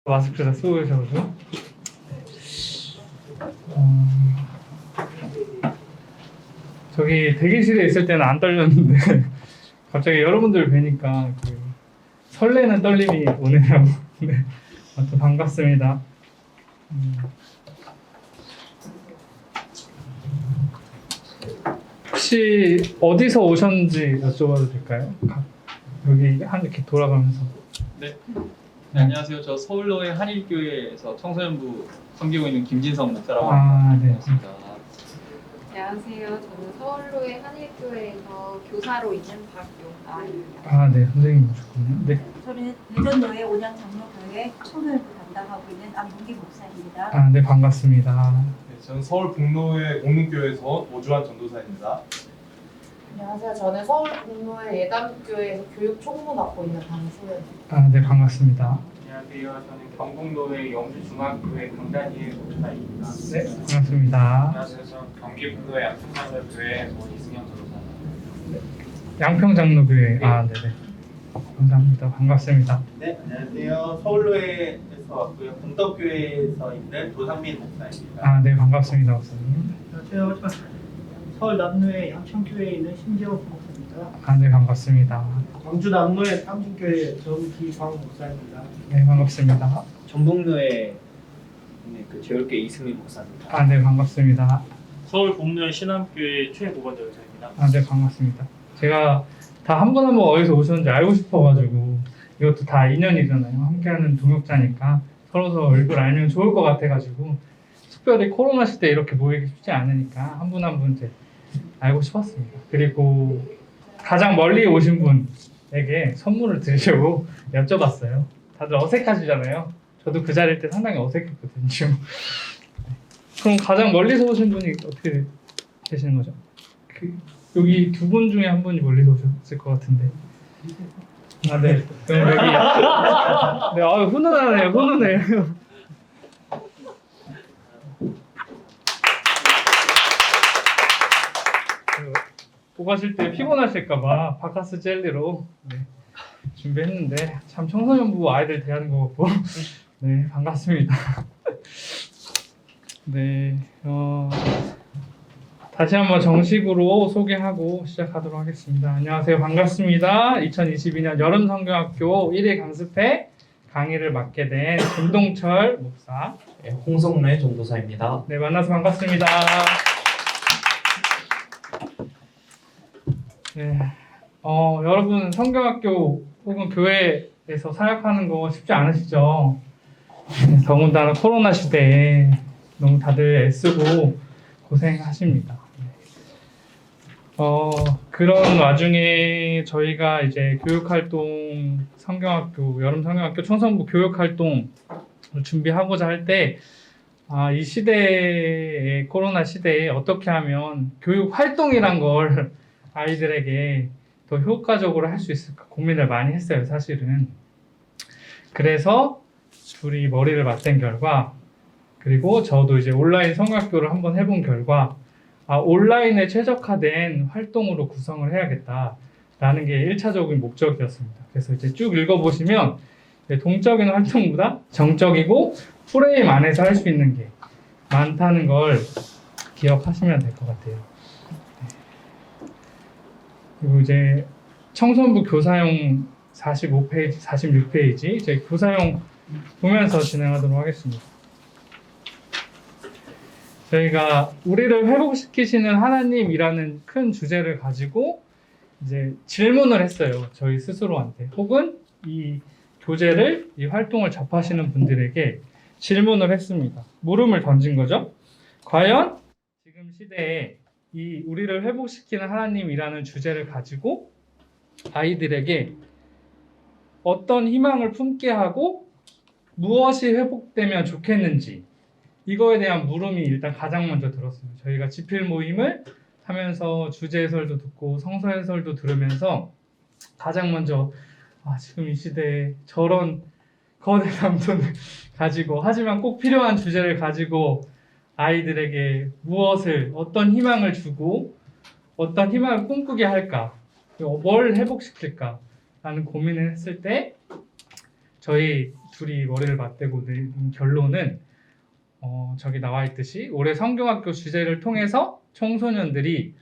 마스크 다 쓰고 계셔가지고 저기 대기실에 있을 때는 안 떨렸는데 갑자기 여러분들 뵈니까 그 설레는 떨림이 오네요. 네, 아무튼 반갑습니다. 혹시 어디서 오셨는지 여쭤봐도 될까요? 여기 이렇게 돌아가면서. 네. 네, 안녕하세요. 저 서울로의 한일교회에서 청소년부 섬기고 있는 김진성 목사라고 합니다. 네. 반갑습니다. 안녕하세요. 저는 서울로의 한일교회에서 교사로 있는 박용아입니다. 네, 선생님 오셨군요. 네. 저는 대전로의 온양 장로교회 청소년부 담당하고 있는 안문기 목사입니다. 네, 반갑습니다. 네, 저는 서울 북로의 공릉교회에서 오주환 전도사입니다. 안녕하세요. 저는 서울 북로의 예담교회에서 교육 총무 맡고 있는 강소연입니다. 네, 반갑습니다. 안녕하세요. 저는 경북로의 영주중학교의 강다니엘 목사입니다. 네, 반갑습니다. 안녕하세요. 저는 경기북로의 양평장로교회 이승현 전도사입니다. 양평장로교회. 네네. 감사합니다. 반갑습니다. 네, 안녕하세요. 서울로에서 왔고요. bun덕교회에서 있는 도상민 목사입니다. 네, 반갑습니다, 목사님. 안녕하세요. 서울 남로의 양천교회에 있는 신재호 목사입니다. 네, 반갑습니다. 광주 남로의 탐진교회 정기광 목사입니다. 네, 반갑습니다. 전북로의 제올교 이승민 목사입니다. 네, 반갑습니다. 서울 북로의 신암교회 최고건 전사입니다. 네, 반갑습니다. 제가 다 한 분 한 분 어디서 오셨는지 알고 싶어가지고 이것도 다 인연이잖아요. 함께하는 동역자니까 서로 얼굴 알면 좋을 것 같아가지고 특별히 코로나 시대 이렇게 모이기 쉽지 않으니까 한 분 한 분 이제 알고 싶었습니다. 그리고 가장 멀리 오신 분에게 선물을 드리려고 여쭤봤어요. 다들 어색하시잖아요. 저도 그 자리일 때 상당히 어색했거든요. 그럼 가장 멀리서 오신 분이 어떻게 되시는 거죠? 여기 두 분 중에 한 분이 멀리서 오셨을 것 같은데. 네. 그럼 여기. 네, 훈훈하네요. 훈훈해요. 오가실 때 피곤하실까봐 바카스 젤리로 준비했는데 참 청소년부 아이들 대하는 것 같고 네, 반갑습니다. 네, 다시 한번 정식으로 소개하고 시작하도록 하겠습니다. 안녕하세요. 반갑습니다. 2022년 여름성경학교 1일 강습회 강의를 맡게 된 김동철 목사, 홍성래 전도사입니다. 네, 만나서 반갑습니다. 네, 여러분 성경학교 혹은 교회에서 사역하는 거 쉽지 않으시죠? 더군다나 코로나 시대에 너무 다들 애쓰고 고생하십니다. 그런 와중에 저희가 이제 교육활동, 성경학교, 여름 성경학교 청소년부 교육활동 준비하고자 할 때, 이 시대에, 코로나 시대에 어떻게 하면 교육활동이란 걸 아이들에게 더 효과적으로 할 수 있을까 고민을 많이 했어요, 사실은. 그래서 둘이 머리를 맞댄 결과, 그리고 저도 이제 온라인 성악교를 한번 해본 결과, 온라인에 최적화된 활동으로 구성을 해야겠다라는 게 1차적인 목적이었습니다. 그래서 이제 쭉 읽어보시면 동적인 활동보다 정적이고 프레임 안에서 할 수 있는 게 많다는 걸 기억하시면 될 것 같아요. 그리고 이제 청소년부 교사용 45페이지, 46페이지 이제 교사용 보면서 진행하도록 하겠습니다. 저희가 우리를 회복시키시는 하나님이라는 큰 주제를 가지고 이제 질문을 했어요. 저희 스스로한테. 혹은 이 교재를, 이 활동을 접하시는 분들에게 질문을 했습니다. 물음을 던진 거죠. 과연 지금 시대에 이 우리를 회복시키는 하나님이라는 주제를 가지고 아이들에게 어떤 희망을 품게 하고 무엇이 회복되면 좋겠는지 이거에 대한 물음이 일단 가장 먼저 들었어요. 저희가 지필 모임을 하면서 주제 해설도 듣고 성서 해설도 들으면서 가장 먼저 지금 이 시대에 저런 거대한 돈을 가지고 하지만 꼭 필요한 주제를 가지고 아이들에게 무엇을 어떤 희망을 주고 어떤 희망을 꿈꾸게 할까 뭘 회복시킬까 라는 고민을 했을 때 저희 둘이 머리를 맞대고 내린 결론은 저기 나와 있듯이 올해 성경학교 주제를 통해서 청소년들이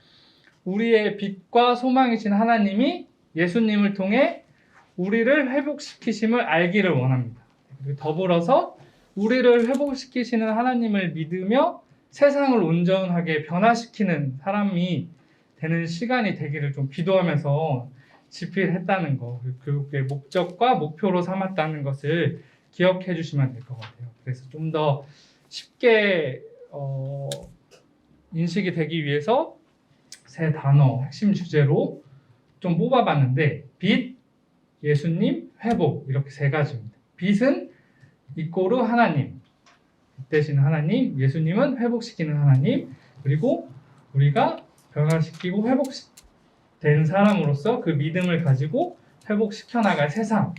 우리의 빛과 소망이신 하나님이 예수님을 통해 우리를 회복시키심을 알기를 원합니다. 그리고 더불어서 우리를 회복시키시는 하나님을 믿으며 세상을 온전하게 변화시키는 사람이 되는 시간이 되기를 좀 기도하면서 집필했다는 거, 교육의 목적과 목표로 삼았다는 것을 기억해 주시면 될 것 같아요. 그래서 좀 더 쉽게 인식이 되기 위해서 세 단어 핵심 주제로 좀 뽑아봤는데 빛, 예수님, 회복 이렇게 세 가지입니다. 빛은 이꼬르 하나님, 빛 대신 하나님, 예수님은 회복시키는 하나님, 그리고 우리가 변화시키고 회복된 사람으로서 그 믿음을 가지고 회복시켜 나갈 세상,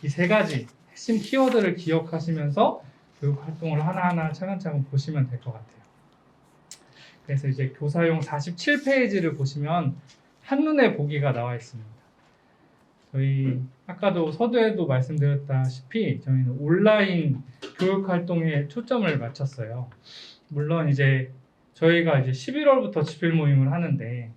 이 세 가지 핵심 키워드를 기억하시면서 교육 활동을 하나하나 차근차근 보시면 될 것 같아요. 그래서 이제 교사용 47페이지를 보시면 한눈에 보기가 나와 있습니다. 저희 아까도 서두에도 말씀드렸다시피 저희는 온라인 교육 활동에 초점을 맞췄어요. 물론 이제 저희가 이제 11월부터 집필 모임을 하는데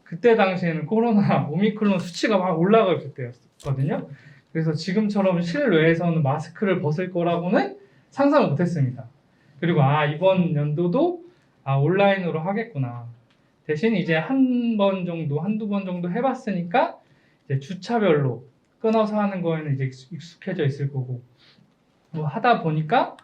그때 당시에는 코로나 오미크론 수치가 막 올라갈 때였거든요. 그래서 지금처럼 실외에서는 마스크를 벗을 거라고는 상상을 못했습니다. 그리고 이번 연도도 온라인으로 하겠구나. 대신 이제 한두 번 정도 해봤으니까 이제 주차별로 끊어서 하는 거에는 이제 익숙해져 있을 거고, 뭐 하다 보니까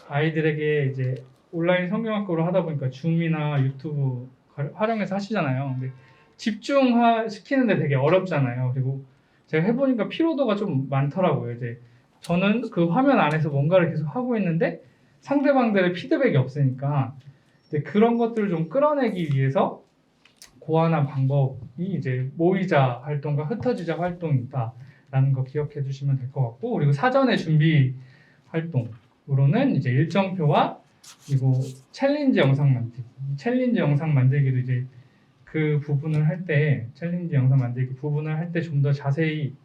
아이들에게 이제 온라인 성경학교를 하다 보니까 줌이나 유튜브 활용해서 하시잖아요. 근데 집중시키는데 되게 어렵잖아요. 그리고 제가 해보니까 피로도가 좀 많더라고요. 이제 저는 그 화면 안에서 뭔가를 계속 하고 있는데 상대방들의 피드백이 없으니까 이제 그런 것들을 좀 끌어내기 위해서 고안한 방법이 이제 모이자 활동과 흩어지자 활동이다라는 거 기억해 주시면 될 것 같고, 그리고 사전에 준비 활동으로는 이제 일정표와 그리고 챌린지 영상 만들기. 챌린지 영상 만들기도 이제 그 부분을 할 때 챌린지 영상 만들기 부분을 할 때 좀 더 자세히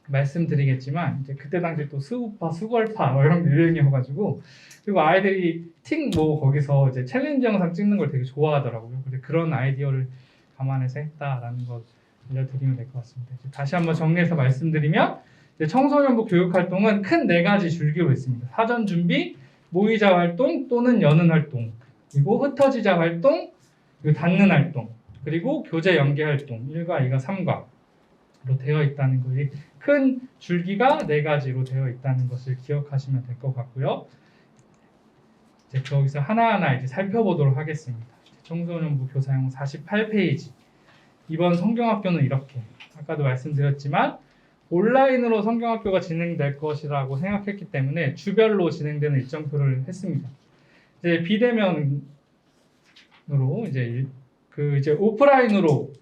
말씀드리겠지만 이제 그때 당시 또 수우파, 수걸파 이런 게 유행이어가지고, 그리고 아이들이 거기서 이제 챌린지 영상 찍는 걸 되게 좋아하더라고요. 근데 그런 아이디어를 감안해서 했다라는 걸 알려드리면 될 것 같습니다. 이제 다시 한번 정리해서 말씀드리면 이제 청소년부 교육 활동은 큰 4가지 줄기로 있습니다. 사전 준비, 모이자 활동 또는 여는 활동, 그리고 흩어지자 활동, 그리고 닫는 활동, 그리고 교재 연계 활동 1과 2가 3과로 되어 있다는 것이 큰 줄기가 4가지로 되어 있다는 것을 기억하시면 될 것 같고요. 이제 거기서 하나하나 이제 살펴보도록 하겠습니다. 청소년부 교사용 48페이지. 이번 성경학교는 이렇게, 아까도 말씀드렸지만 온라인으로 성경학교가 진행될 것이라고 생각했기 때문에 주별로 진행되는 일정표를 했습니다. 이제 비대면으로 이제 오프라인으로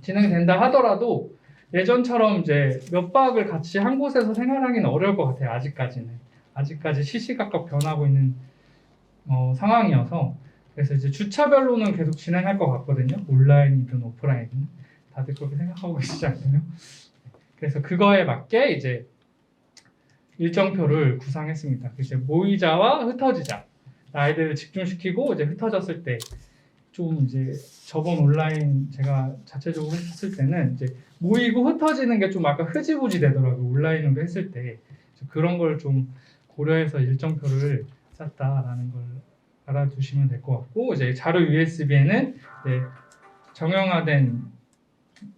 진행된다 하더라도 예전처럼 이제 몇 박을 같이 한 곳에서 생활하기는 어려울 것 같아요. 아직까지 시시각각 변하고 있는 상황이어서. 그래서 이제 주차별로는 계속 진행할 것 같거든요. 온라인이든 오프라인이든 다들 그렇게 생각하고 계시지 않나요? 그래서 그거에 맞게 이제 일정표를 구상했습니다. 이제 모이자와 흩어지자, 아이들을 집중시키고 이제 흩어졌을 때 좀 이제 저번 온라인 제가 자체적으로 했을 때는 이제 모이고 흩어지는 게 좀 아까 흐지부지 되더라고요. 온라인으로 했을 때 그런 걸 좀 고려해서 일정표를 짰다라는 걸 알아두시면 될 것 같고, 이제 자료 USB에는 정형화된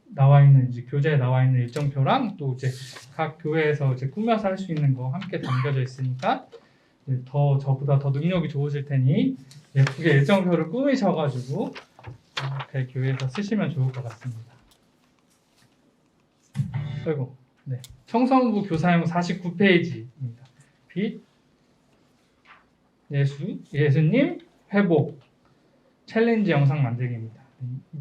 나와 있는 이제 교재에 나와 있는 일정표랑 또 이제 각 교회에서 이제 꾸며서 할 수 있는 거 함께 담겨져 있으니까 더 저보다 더 능력이 좋으실 테니 예쁘게 일정표를 꾸미셔가지고 이렇게 교회에서 쓰시면 좋을 것 같습니다. 그리고 청소년부 교사용 49페이지입니다. 빛, 예수님, 회복, 챌린지 영상 만들기입니다.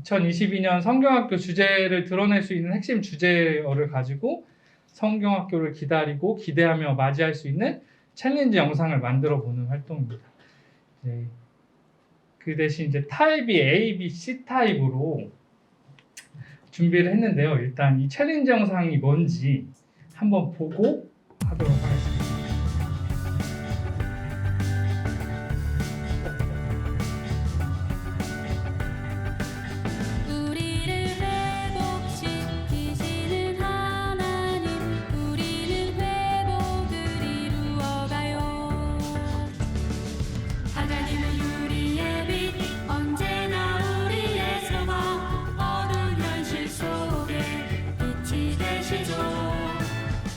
2022년 성경학교 주제를 드러낼 수 있는 핵심 주제어를 가지고 성경학교를 기다리고 기대하며 맞이할 수 있는 챌린지 영상을 만들어 보는 활동입니다. 그 대신 이제 타입이 A, B, C 타입으로 준비를 했는데요. 일단 이 챌린지 영상이 뭔지 한번 보고 하도록 하겠습니다. 우리를 회복시키시는 하나님, 우리는 회복을 이루어가요. 하나님은 우리의 빛, 언제나 우리의 소망, 어두운 현실 속에 빛이 되시죠.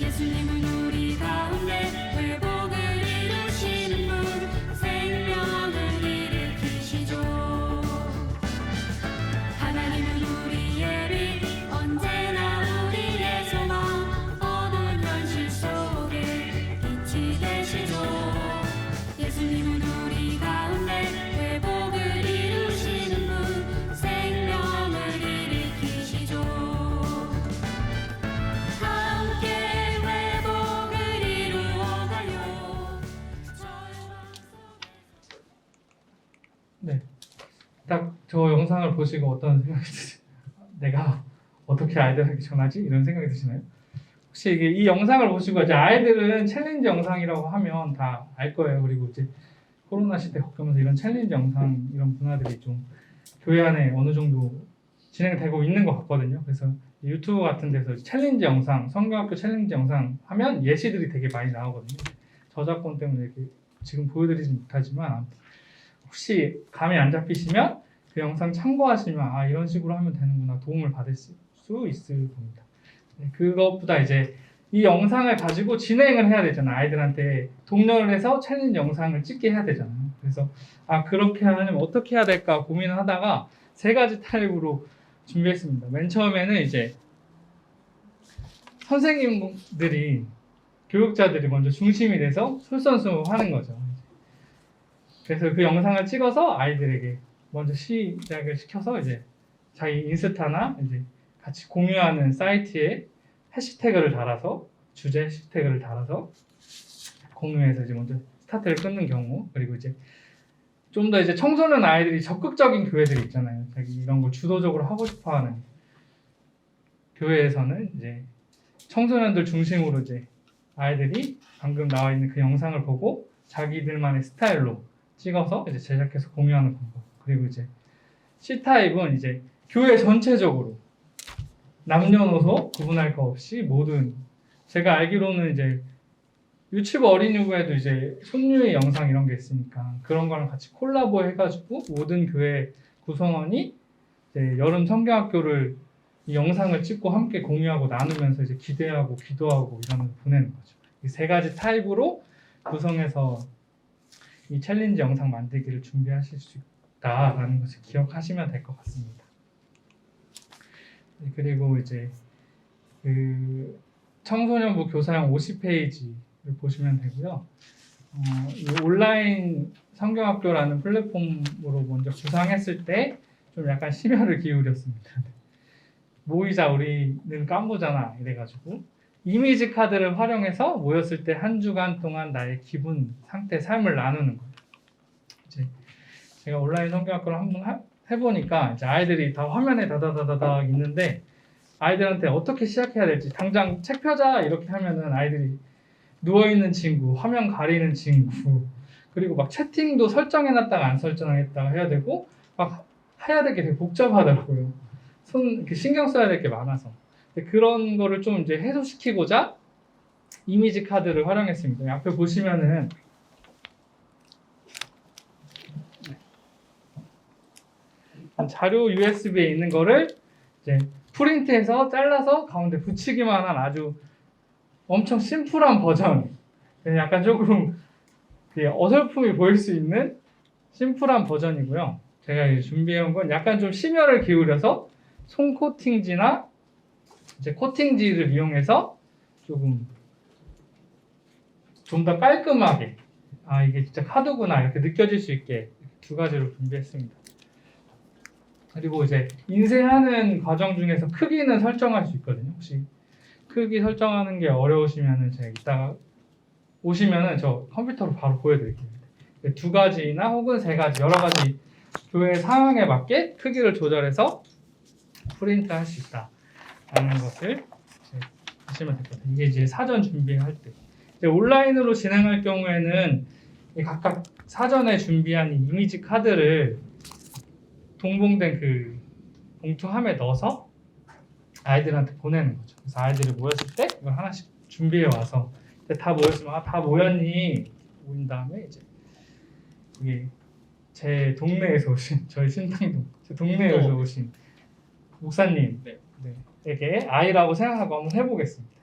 예수님은 우리 가운데 회복을 이루시는 분, 생명을 일으키시죠. 하나님은 우리의 빛, 언제나 우리의 소망, 어두운 현실 속에 빛이 되시죠. 예수님은 우리 가운데 회복을 이루시는 분, 생명을 일으키시죠. 함께 회복을 이루어가요. 네, 딱 저 영상을 보시고 어떤 생각이 드세요? 내가 어떻게 아이들에게 전하지? 이런 생각이 드시나요? 혹시 이 영상을 보시고 이제 아이들은 챌린지 영상이라고 하면 다 알 거예요. 그리고 이제 코로나 시대 겪으면서 이런 챌린지 영상 이런 문화들이 좀 교회 안에 어느 정도 진행되고 있는 것 같거든요. 그래서 유튜브 같은 데서 챌린지 영상, 성경학교 챌린지 영상 하면 예시들이 되게 많이 나오거든요. 저작권 때문에 이렇게 지금 보여드리지 못하지만 혹시 감이 안 잡히시면 그 영상 참고하시면 아 이런 식으로 하면 되는구나 도움을 받을 수 있을 겁니다. 네, 그것보다 이제 이 영상을 가지고 진행을 해야 되잖아요. 아이들한테 독려를 해서 챌린지 영상을 찍게 해야 되잖아요. 그래서 아 그렇게 하려면 어떻게 해야 될까 고민을 하다가 3가지 타입으로 준비했습니다. 맨 처음에는 이제 선생님들이 교육자들이 먼저 중심이 돼서 솔선수범하는 거죠. 그래서 그 영상을 찍어서 아이들에게 먼저 시작을 시켜서 이제 자기 인스타나 이제 같이 공유하는 사이트에 해시태그를 달아서 주제 해시태그를 달아서 공유해서 이제 먼저 스타트를 끊는 경우. 그리고 이제 좀 더 이제 청소년 아이들이 적극적인 교회들이 있잖아요. 자기 이런 걸 주도적으로 하고 싶어하는 교회에서는 이제 청소년들 중심으로 이제 아이들이 방금 나와 있는 그 영상을 보고 자기들만의 스타일로 찍어서 이제 제작해서 공유하는 방법. 그리고 이제 C타입은 이제 교회 전체적으로 남녀노소 구분할 거 없이 모든 제가 알기로는 이제 유치부 어린이부에도 이제 손유의 영상 이런 게 있으니까 그런 거랑 같이 콜라보 해가지고 모든 교회 구성원이 이제 여름 성경학교를 이 영상을 찍고 함께 공유하고 나누면서 이제 기대하고 기도하고 이러면서 보내는 거죠. 이 3가지 타입으로 구성해서 이 챌린지 영상 만들기를 준비하실 수 있다라는 것을 기억하시면 될 것 같습니다. 네, 그리고 이제 그 청소년부 교사용 50페이지를 보시면 되고요. 이 온라인 성경학교라는 플랫폼으로 먼저 구상했을 때 좀 약간 심혈을 기울였습니다. 모이자 우리는 깜보잖아 이래가지고 이미지 카드를 활용해서 모였을 때 한 주간 동안 나의 기분, 상태, 삶을 나누는 거예요. 이제 제가 온라인 성경학교를 한번 해보니까 이제 아이들이 다 화면에 다다다다닥 있는데 아이들한테 어떻게 시작해야 될지 당장 책 펴자 이렇게 하면은 아이들이 누워있는 친구, 화면 가리는 친구 그리고 막 채팅도 설정해놨다가 안 설정했다가 해야 되고 막 해야 될 게 되게 복잡하더라고요. 이렇게 신경 써야 될 게 많아서 그런 거를 좀 이제 해소시키고자 이미지 카드를 활용했습니다. 앞에 보시면은 자료 USB에 있는 거를 이제 프린트해서 잘라서 가운데 붙이기만 한 아주 엄청 심플한 버전. 약간 조금 어설픔이 보일 수 있는 심플한 버전이고요. 제가 준비해온 건 약간 좀 심혈을 기울여서 손 코팅지나 이제 코팅지를 이용해서 조금 좀 더 깔끔하게 아 이게 진짜 카드구나 이렇게 느껴질 수 있게 2가지로 준비했습니다. 그리고 이제 인쇄하는 과정 중에서 크기는 설정할 수 있거든요. 혹시 크기 설정하는 게 어려우시면은 제가 이따가 오시면은 저 컴퓨터로 바로 보여드릴게요. 2가지나 혹은 3가지 여러 가지 교회 상황에 맞게 크기를 조절해서 프린트할 수 있다라는 것을 보시면 될 것 같아요. 이게 이제 사전 준비할 때 이제 온라인으로 진행할 경우에는 이 각각 사전에 준비한 이 이미지 카드를 동봉된 그 봉투함에 넣어서 아이들한테 보내는 거죠. 그래서 아이들이 모였을 때 이걸 하나씩 준비해 와서 다 모였으면 다 모였니? 모인 다음에 이제 이게 제 동네에서 오신 저희 신당동 제 동네에서 오신 목사님 에게 아이라고 생각하고 한번 해보겠습니다.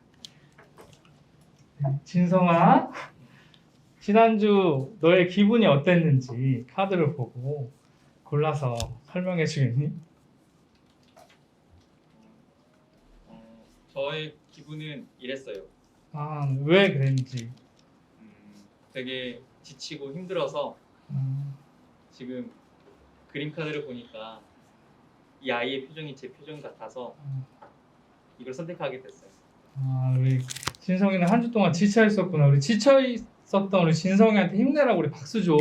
진성아, 지난주 너의 기분이 어땠는지 카드를 보고 골라서 설명해 주겠니? 저의 기분은 이랬어요. 아, 왜 그랬는지. 되게 지치고 힘들어서 지금 그림 카드를 보니까 이 아이의 표정이 제 표정 같아서 이걸 선택하게 됐어요. 아, 우리 진성이는 한 주 동안 지쳐 있었구나. 우리 지쳐 있었던 우리 진성이한테 힘내라고 우리 박수 좀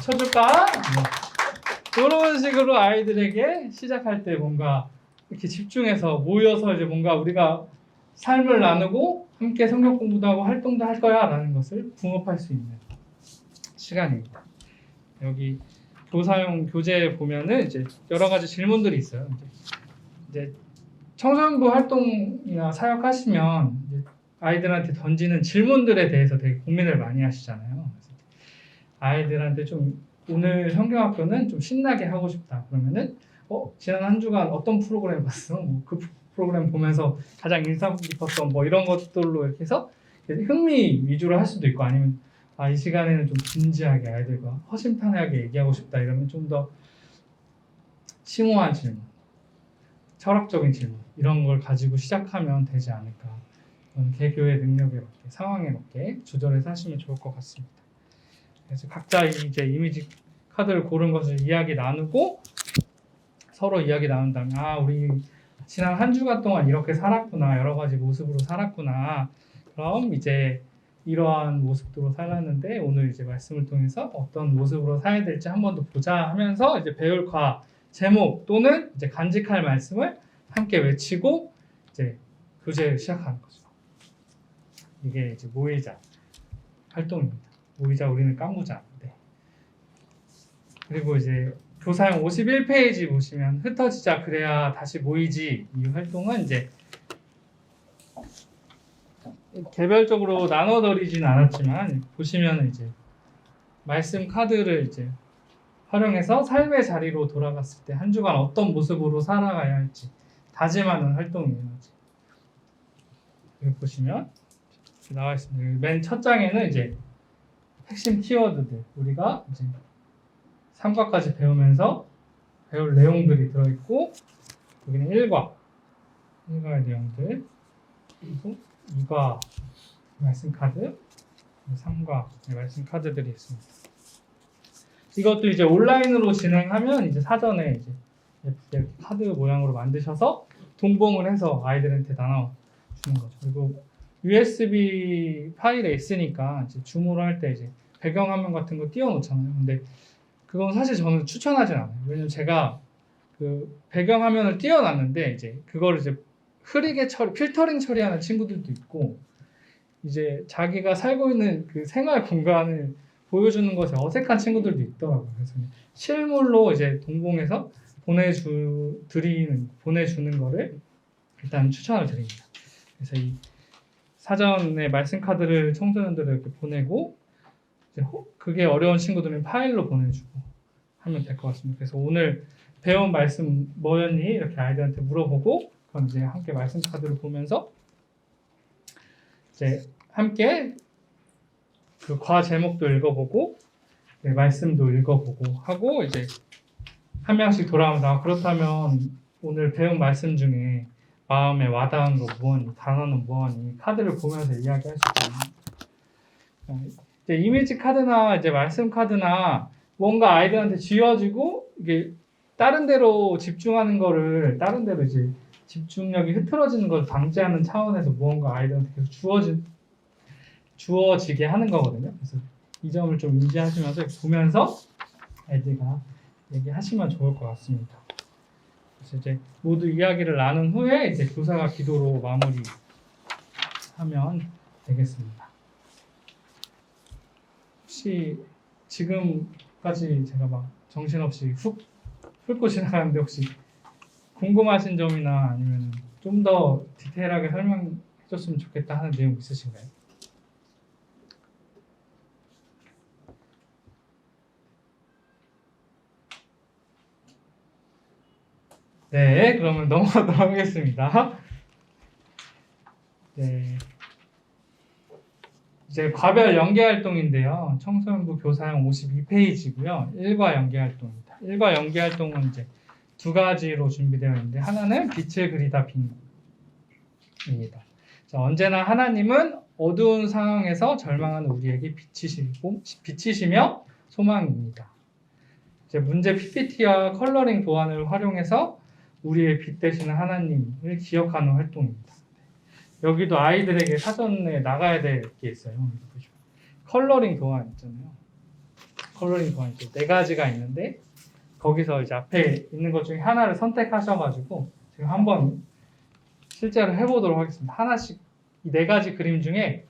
쳐줄까? 이런 식으로 아이들에게 시작할 때 뭔가 이렇게 집중해서 모여서 이제 뭔가 우리가 삶을 나누고 함께 성경 공부도 하고 활동도 할 거야라는 것을 붕업할 수 있는 시간입니다. 여기 교사용 교재에 보면은 이제 여러 가지 질문들이 있어요. 이제 청소년부 활동이나 사역하시면 이제 아이들한테 던지는 질문들에 대해서 되게 고민을 많이 하시잖아요. 그래서 아이들한테 좀 오늘 성경학교는 좀 신나게 하고 싶다. 그러면은 지난 한 주간 어떤 프로그램 봤어? 뭐 그 프로그램 보면서 가장 인상 깊었던 뭐 이런 것들로 이렇게 해서 흥미 위주로 할 수도 있고 아니면 이 시간에는 좀 진지하게 아이들과 허심탄회하게 얘기하고 싶다 이러면 좀 더 심오한 질문, 철학적인 질문 이런 걸 가지고 시작하면 되지 않을까. 개교의 능력에 맞게 상황에 맞게 조절해서 하시면 좋을 것 같습니다. 그래서 각자 이제 이미지 카드를 고른 것을 이야기 나누고 서로 이야기 나눈 다음에 우리 지난 한 주간 동안 이렇게 살았구나 여러 가지 모습으로 살았구나 그럼 이제 이러한 모습으로 살았는데 오늘 이제 말씀을 통해서 어떤 모습으로 살아야 될지 한 번 더 보자 하면서 이제 배울 과 제목 또는 이제 간직할 말씀을 함께 외치고 이제 교제를 시작하는 거죠. 이게 이제 모이자 활동입니다. 모이자 우리는 깐부자. 네. 그리고 이제 교사용 51페이지 보시면 흩어지자 그래야 다시 모이지 이 활동은 이제 개별적으로 나눠드리진 않았지만 보시면 이제 말씀 카드를 이제 활용해서 삶의 자리로 돌아갔을 때 한 주간 어떤 모습으로 살아가야 할지 다짐하는 활동이에요. 여기 보시면 나와 있습니다. 맨 첫 장에는 이제 핵심 키워드들 우리가 이제 3과까지 배우면서 배울 내용들이 들어있고 여기는 1과의 내용들 그리고 2과 말씀 카드 3과 말씀 카드들이 있습니다. 이것도 이제 온라인으로 진행하면 이제 사전에 이제 이렇게 카드 모양으로 만드셔서 동봉을 해서 아이들한테 나눠주는 거죠. 그리고 USB 파일에 있으니까 이제 줌으로 할 때 이제 배경화면 같은 거 띄워놓잖아요. 근데 그건 사실 저는 추천하진 않아요. 왜냐면 제가 그 배경화면을 띄워놨는데 이제 그거를 이제 흐리게 필터링 처리하는 친구들도 있고 이제 자기가 살고 있는 그 생활 공간을 보여주는 것에 어색한 친구들도 있더라고요. 그래서 실물로 이제 동봉해서 보내주는 거를 일단 추천을 드립니다. 그래서 이 사전에 말씀 카드를 청소년들에게 보내고 이제 그게 어려운 친구들은 파일로 보내주고 하면 될 것 같습니다. 그래서 오늘 배운 말씀 뭐였니? 이렇게 아이들한테 물어보고 그럼 이제 함께 말씀 카드를 보면서 이제 함께 그 과 제목도 읽어보고 네, 말씀도 읽어보고 하고 이제 한 명씩 돌아오면서 그렇다면 오늘 배운 말씀 중에 마음에 와닿은 거 무엇니? 단어는 무엇니? 카드를 보면서 이야기할 수 있는 이제 이미지 카드나 이제 말씀 카드나 뭔가 아이들한테 쥐어지고 이게 다른 데로 집중하는 거를 다른 데로 이제 집중력이 흐트러지는 걸 방지하는 차원에서 무언가 아이들한테 계속 주어지게 하는 거거든요. 그래서 이 점을 좀 인지하시면서 보면서 아이들과 얘기하시면 좋을 것 같습니다. 그래서 이제 모두 이야기를 나눈 후에 이제 교사가 기도로 마무리하면 되겠습니다. 혹시 지금까지 제가 막 정신없이 훅 훑고 지나가는데 혹시 궁금하신 점이나 아니면 좀 더 디테일하게 설명해 줬으면 좋겠다 하는 내용 있으신가요? 네, 그러면 넘어가도록 하겠습니다. 네. 이제 과별 연계 활동인데요. 청소년부 교사용 52페이지고요. 일과 연계 활동입니다. 일과 연계 활동은 이제 두 가지로 준비되어 있는데 하나는 빛을 그리다 빙입니다. 자, 언제나 하나님은 어두운 상황에서 절망하는 우리에게 빛이시며 소망입니다. 이제 문제 PPT와 컬러링 도안을 활용해서 우리의 빛 되시는 하나님을 기억하는 활동입니다. 여기도 아이들에게 사전에 나가야 될 게 있어요. 컬러링 도안 있잖아요. 컬러링 도안 이제 4가지가 있는데 거기서 이제 앞에 있는 것 중에 하나를 선택하셔가지고 지금 한번 실제로 해보도록 하겠습니다. 하나씩 이 4가지 그림 중에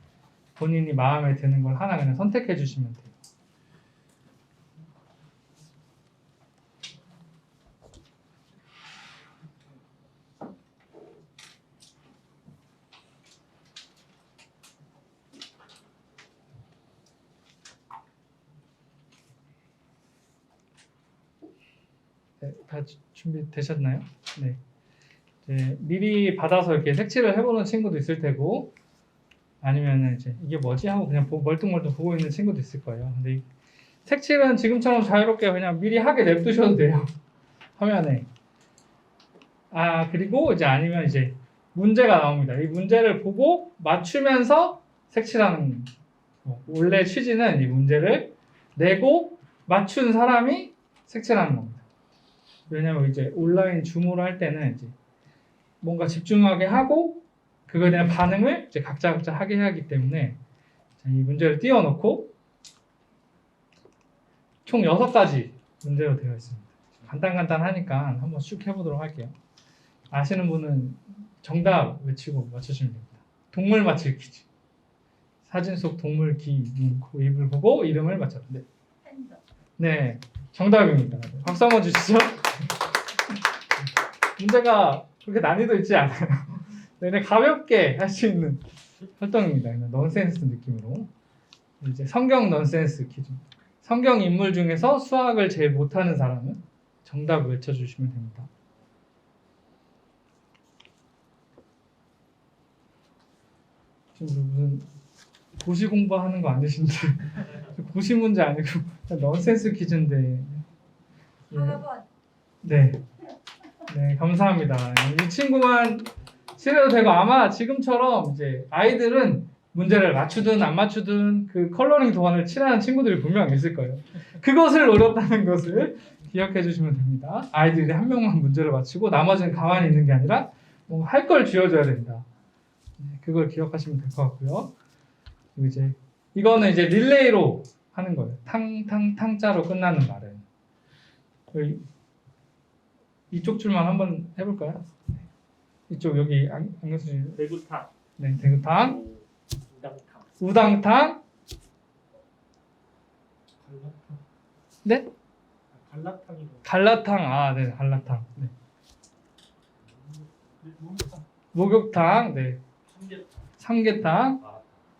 본인이 마음에 드는 걸 하나 그냥 선택해 주시면 돼요. 네, 다 준비되셨나요? 네. 이제 미리 받아서 이렇게 색칠을 해보는 친구도 있을 테고, 아니면은 이제 이게 뭐지 하고 그냥 멀뚱멀뚱 보고 있는 친구도 있을 거예요. 근데 이 색칠은 지금처럼 자유롭게 그냥 미리 하게 냅두셔도 돼요. 화면에. 아, 그리고 이제 아니면 이제 문제가 나옵니다. 이 문제를 보고 맞추면서 색칠하는 거. 원래 취지는 이 문제를 내고 맞춘 사람이 색칠하는 겁니다. 왜냐면 이제 온라인 줌으로 할 때는 이제 뭔가 집중하게 하고 그거에 대한 반응을 이제 각자 하게 해야 하기 때문에 자, 이 문제를 띄워놓고 총 6가지 문제로 되어 있습니다. 간단하니까 한번 쭉 해보도록 할게요. 아시는 분은 정답 외치고 맞추시면 됩니다. 동물 맞힐 퀴즈. 사진 속 동물 귀, 눈, 코, 입을 보고 이름을 맞췄는데 네, 정답입니다. 박수 한번 주시죠. 문제가 그렇게 난이도 있지 않아요. 그냥 가볍게 할 수 있는 활동입니다. 그냥 넌센스 느낌으로. 이제 성경 넌센스 퀴즈. 성경 인물 중에서 수학을 제일 못하는 사람은 정답을 외쳐주시면 됩니다. 지금 무슨 고시 공부하는 거 아니신데 고시 문제 아니고 넌센스 퀴즈인데. 네. 네, 감사합니다. 이 친구만 칠해도 되고 아마 지금처럼 이제 아이들은 문제를 맞추든 안 맞추든 그 컬러링 도안을 칠하는 친구들이 분명 있을 거예요. 그것을 노렸다는 것을 기억해 주시면 됩니다. 아이들이 한 명만 문제를 맞추고 나머지는 가만히 있는 게 아니라 뭔가 할 걸 쥐어줘야 된다. 그걸 기억하시면 될 것 같고요. 그리고 이제 이거는 이제 릴레이로 하는 거예요. 탕자로 끝나는 말은. 이쪽 줄만 한번 해볼까요? 이쪽 여기 안경 쓰시는 대구탕. 네, 대구탕. 우당탕. 우당탕. 갈라탕. 네? 갈라탕이고. 갈라탕. 아, 네, 갈라탕. 네. 목욕탕. 네. 삼계탕.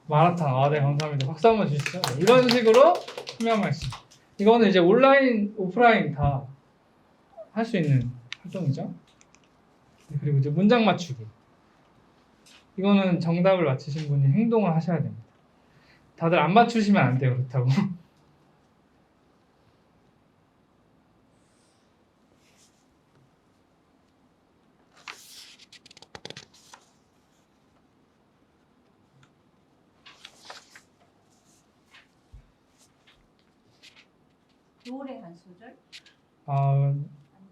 마라탕. 아, 네, 감사합니다. 박수 한번 주시죠. 네, 이런 식으로 투명 말씀. 이거는 이제 온라인, 오프라인 다 할 수 있는 활동이죠. 그리고 이제 문장 맞추기. 이거는 정답을 맞히신 분이 행동을 하셔야 됩니다. 다들 안 맞추시면 안 돼요. 그렇다고. 노래 한 소절? 아,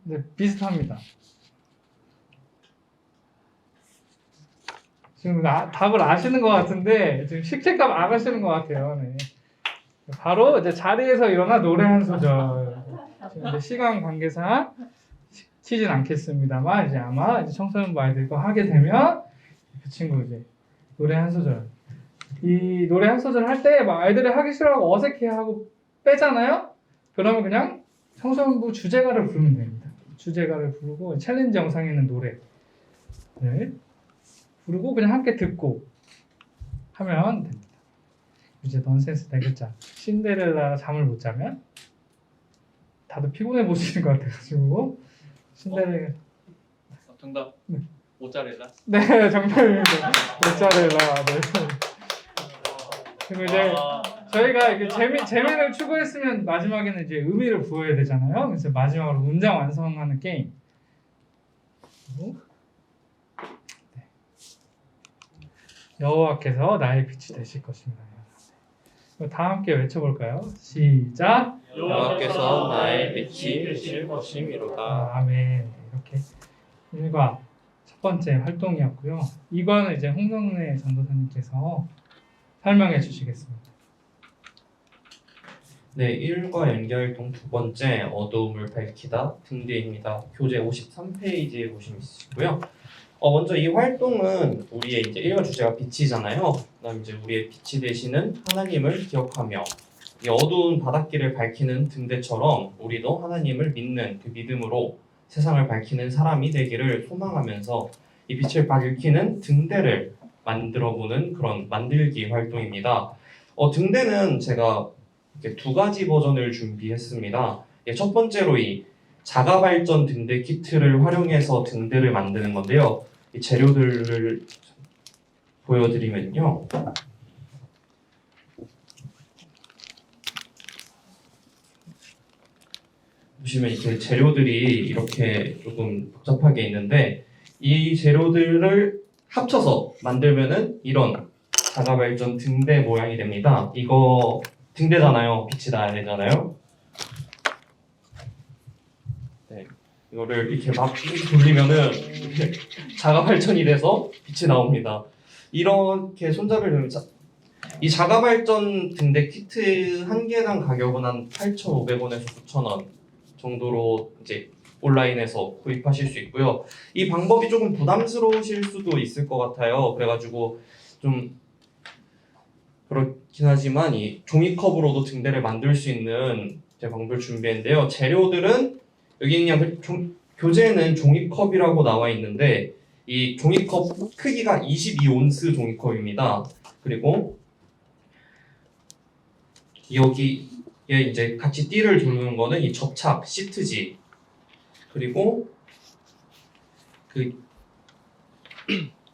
네, 비슷합니다. 지금 답을 아시는 것 같은데 지금 식재값 안 하시는 것 같아요. 네. 바로 이제 자리에서 일어나 노래 한 소절. 지금 이제 시간 관계상 치진 않겠습니다만 이제 아마 이제 청소년부 아이들과 하게 되면 그 친구 이제 노래 한 소절 이 노래 한 소절 할 때 막 아이들이 하기 싫어하고 어색해하고 빼잖아요. 그러면 그냥 청소년부 주제가를 부르면 됩니다. 주제가를 부르고 챌린지 영상에 있는 노래를 부르고 그냥 함께 듣고 하면 됩니다. 이제 넌센스 네 글자. 신데렐라가 잠을 못 자면 다들 피곤해 보시는 것 같아가지고 신데렐라. 정답. 네. 모짜렐라. 네, 정답입니다. 모짜렐라. 네. 그리고 이제 저희가 이게 재미를 추구했으면 마지막에는 이제 의미를 부여해야 되잖아요. 그래서 마지막으로 문장 완성하는 게임. 그리고 네. 여호와께서 나의 빛이 되실 것입니다. 다 함께 외쳐볼까요? 시작. 여호와께서 나의 빛이 되실 것이미로다. 아멘. 이렇게 1과 첫 번째 활동이었고요. 2과는 이제 홍성래 전도사님께서 설명해 주시겠습니다. 네, 1과 연결활동 두 번째 어두움을 밝히다 등대입니다. 교재 53페이지에 보시면 있으시고요. 먼저 이 활동은 우리의 이제 1과 주제가 빛이잖아요. 그다음 이제 우리의 빛이 되시는 하나님을 기억하며 이 어두운 바닷길을 밝히는 등대처럼 우리도 하나님을 믿는 그 믿음으로 세상을 밝히는 사람이 되기를 소망하면서 이 빛을 밝히는 등대를 만들어보는 그런 만들기 활동입니다. 등대는 제가 이렇게 두 가지 버전을 준비했습니다. 첫 번째로 이 자가발전 등대 키트를 활용해서 등대를 만드는 건데요. 이 재료들을 보여드리면요. 보시면 이렇게 재료들이 이렇게 조금 복잡하게 있는데 이 재료들을 합쳐서 만들면은 이런 자가발전 등대 모양이 됩니다. 이거 등대잖아요. 빛이 나야 되잖아요. 네, 이거를 이렇게 막 돌리면은 이렇게 자가발전이 돼서 빛이 나옵니다. 이렇게 손잡이를 들면 이 자가발전 등대 키트 한 개당 가격은 한 8,500원에서 9,000원 정도로 이제 온라인에서 구입하실 수 있고요. 이 방법이 조금 부담스러우실 수도 있을 것 같아요. 그래가지고 좀 그렇긴 하지만 이 종이컵으로도 등대를 만들 수 있는 방법을 준비했는데요. 재료들은 여기 그냥 교재에는 종이컵이라고 나와 있는데 이 종이컵 크기가 22온스 종이컵입니다. 그리고 여기에 이제 같이 띠를 두르는 거는 이 접착 시트지. 그리고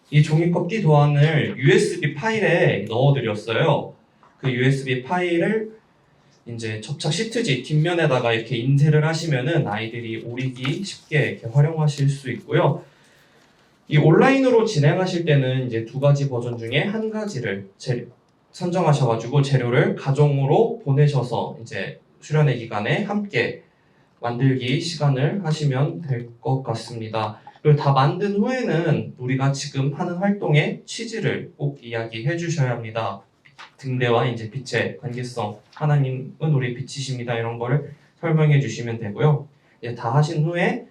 이 종이컵 띠 도안을 USB 파일에 넣어드렸어요. 그 USB 파일을 이제 접착 시트지 뒷면에다가 이렇게 인쇄를 하시면은 아이들이 오리기 쉽게 이렇게 활용하실 수 있고요. 이 온라인으로 진행하실 때는 이제 두 가지 버전 중에 한 가지를 선정하셔가지고 재료를 가정으로 보내셔서 이제 수련회 기간에 함께 만들기 시간을 하시면 될 것 같습니다. 그리고 다 만든 후에는 우리가 지금 하는 활동의 취지를 꼭 이야기해 주셔야 합니다. 등대와 이제 빛의 관계성, 하나님은 우리의 빛이십니다. 이런 거를 설명해 주시면 되고요. 이제 다 하신 후에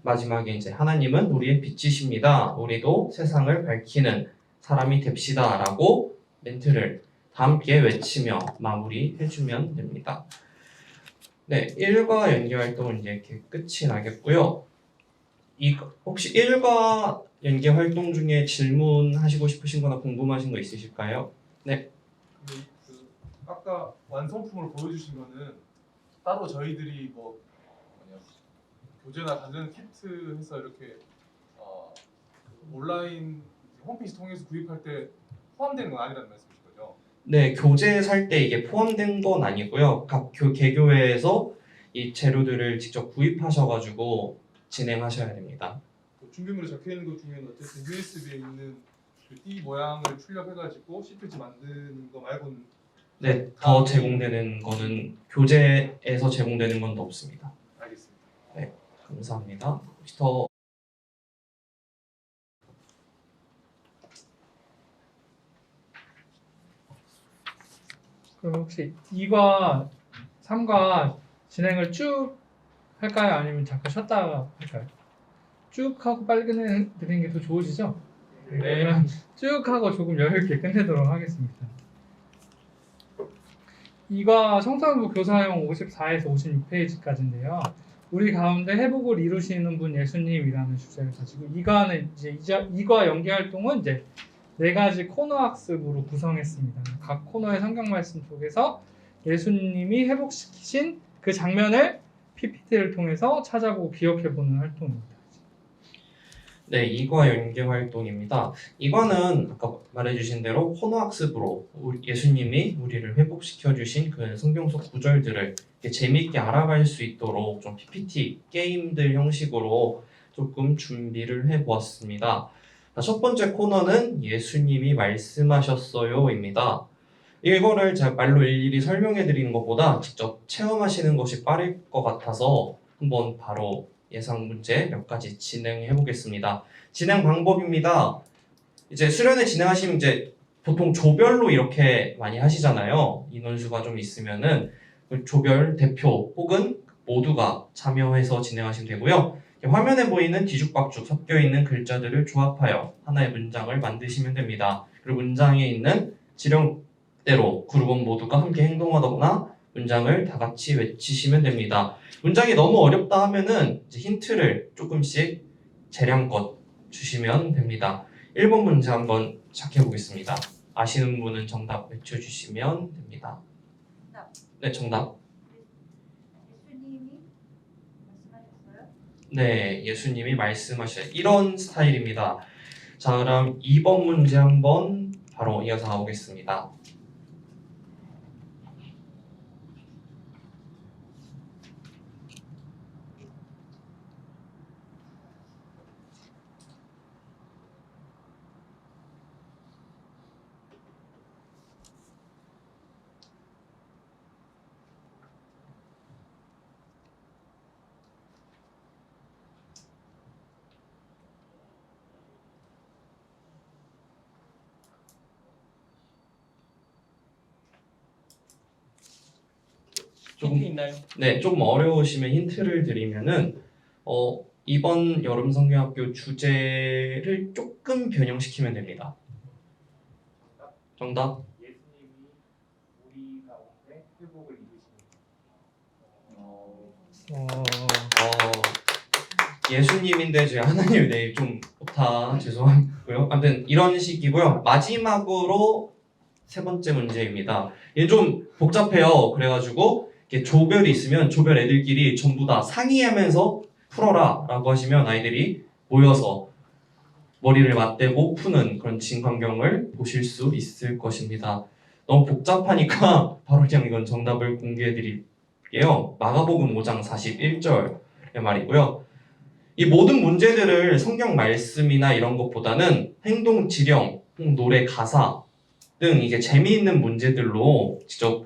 마지막에 이제 하나님은 우리의 빛이십니다. 우리도 세상을 밝히는 사람이 됩시다라고 멘트를 다 함께 외치며 마무리해 주면 됩니다. 네, 1과 연기 활동은 이제 이렇게 끝이 나겠고요. 혹시 1과 연기 활동 중에 질문하시고 싶으신 거나 궁금하신 거 있으실까요? 네. 아까 완성품을 보여주신 거는 따로 저희들이 교재나 다른 키트 해서 이렇게 온라인 홈페이지 통해서 구입할 때 포함되는 건 아니라는 말씀이신 거죠? 네, 교재 살 때 이게 포함된 건 아니고요. 각 개교회에서 이 재료들을 직접 구입하셔가지고 진행하셔야 됩니다. 준비물에 적혀 있는 것 중에는 어쨌든 USB에 있는 그 띠 모양을 출력해가지고 시트지 만드는 거 말고는 네, 더 제공되는 거는 교재에서 제공되는 건 없습니다. 알겠습니다. 네, 감사합니다. 혹시 더 그럼 혹시 2과 3과 진행을 쭉 할까요? 아니면 잠깐 쉬었다가 할까요? 쭉 하고 빨리 끝내드리는 게 더 좋으시죠? 그러면 쭉 하고 조금 여유 있게 끝내도록 하겠습니다. 이과 청소년부 교사용 54에서 56페이지까지인데요. 우리 가운데 회복을 이루시는 분 예수님이라는 주제를 가지고 이과는 이제 이과 연기 활동은 이제 4가지 코너 학습으로 구성했습니다. 각 코너의 성경 말씀 속에서 예수님이 회복시키신 그 장면을 PPT를 통해서 찾아보고 기억해보는 활동입니다. 네, 이과 연계 활동입니다. 이과는 아까 말해주신 대로 코너 학습으로 예수님이 우리를 회복시켜 주신 그 성경 속 구절들을 이렇게 재미있게 알아갈 수 있도록 좀 PPT 게임들 형식으로 조금 준비를 해보았습니다. 첫 번째 코너는 예수님이 말씀하셨어요입니다. 이거를 제가 말로 일일이 설명해 드리는 것보다 직접 체험하시는 것이 빠를 것 같아서 한번 바로 예상 문제 몇 가지 진행해 보겠습니다. 진행 방법입니다. 이제 수련회 진행하시면 이제 보통 조별로 이렇게 많이 하시잖아요. 인원수가 좀 있으면은 조별 대표 혹은 모두가 참여해서 진행하시면 되고요. 화면에 보이는 뒤죽박죽 섞여 있는 글자들을 조합하여 하나의 문장을 만드시면 됩니다. 그리고 문장에 있는 지령대로 그룹원 모두가 함께 행동하거나 문장을 다 같이 외치시면 됩니다. 문장이 너무 어렵다 하면은 이제 힌트를 조금씩 재량껏 주시면 됩니다. 1번 문제 한번 시작해 보겠습니다. 아시는 분은 정답 외쳐주시면 됩니다. 네, 정답. 네, 예수님이 말씀하셔요. 이런 스타일입니다. 자, 그럼 2번 문제 한번 바로 이어서 가보겠습니다. 힌트 있나요? 네, 조금 어려우시면 힌트를 드리면은 이번 여름 성경학교 주제를 조금 변형시키면 됩니다. 정답. 예수님이 우리 가운데 회복을 이루시는 예수님인데 제가 하나님 네, 좀 오타 죄송하고요. 아무튼 이런 식이고요. 마지막으로 세 번째 문제입니다. 얘 좀 복잡해요. 그래가지고 이렇게 조별이 있으면 조별 애들끼리 전부 다 상의하면서 풀어라 라고 하시면 아이들이 모여서 머리를 맞대고 푸는 그런 진광경을 보실 수 있을 것입니다. 너무 복잡하니까 바로 그냥 이건 정답을 공개해 드릴게요. 마가복음 5장 41절의 말이고요. 이 모든 문제들을 성경 말씀이나 이런 것보다는 행동 지령, 노래 가사 등 이게 재미있는 문제들로 직접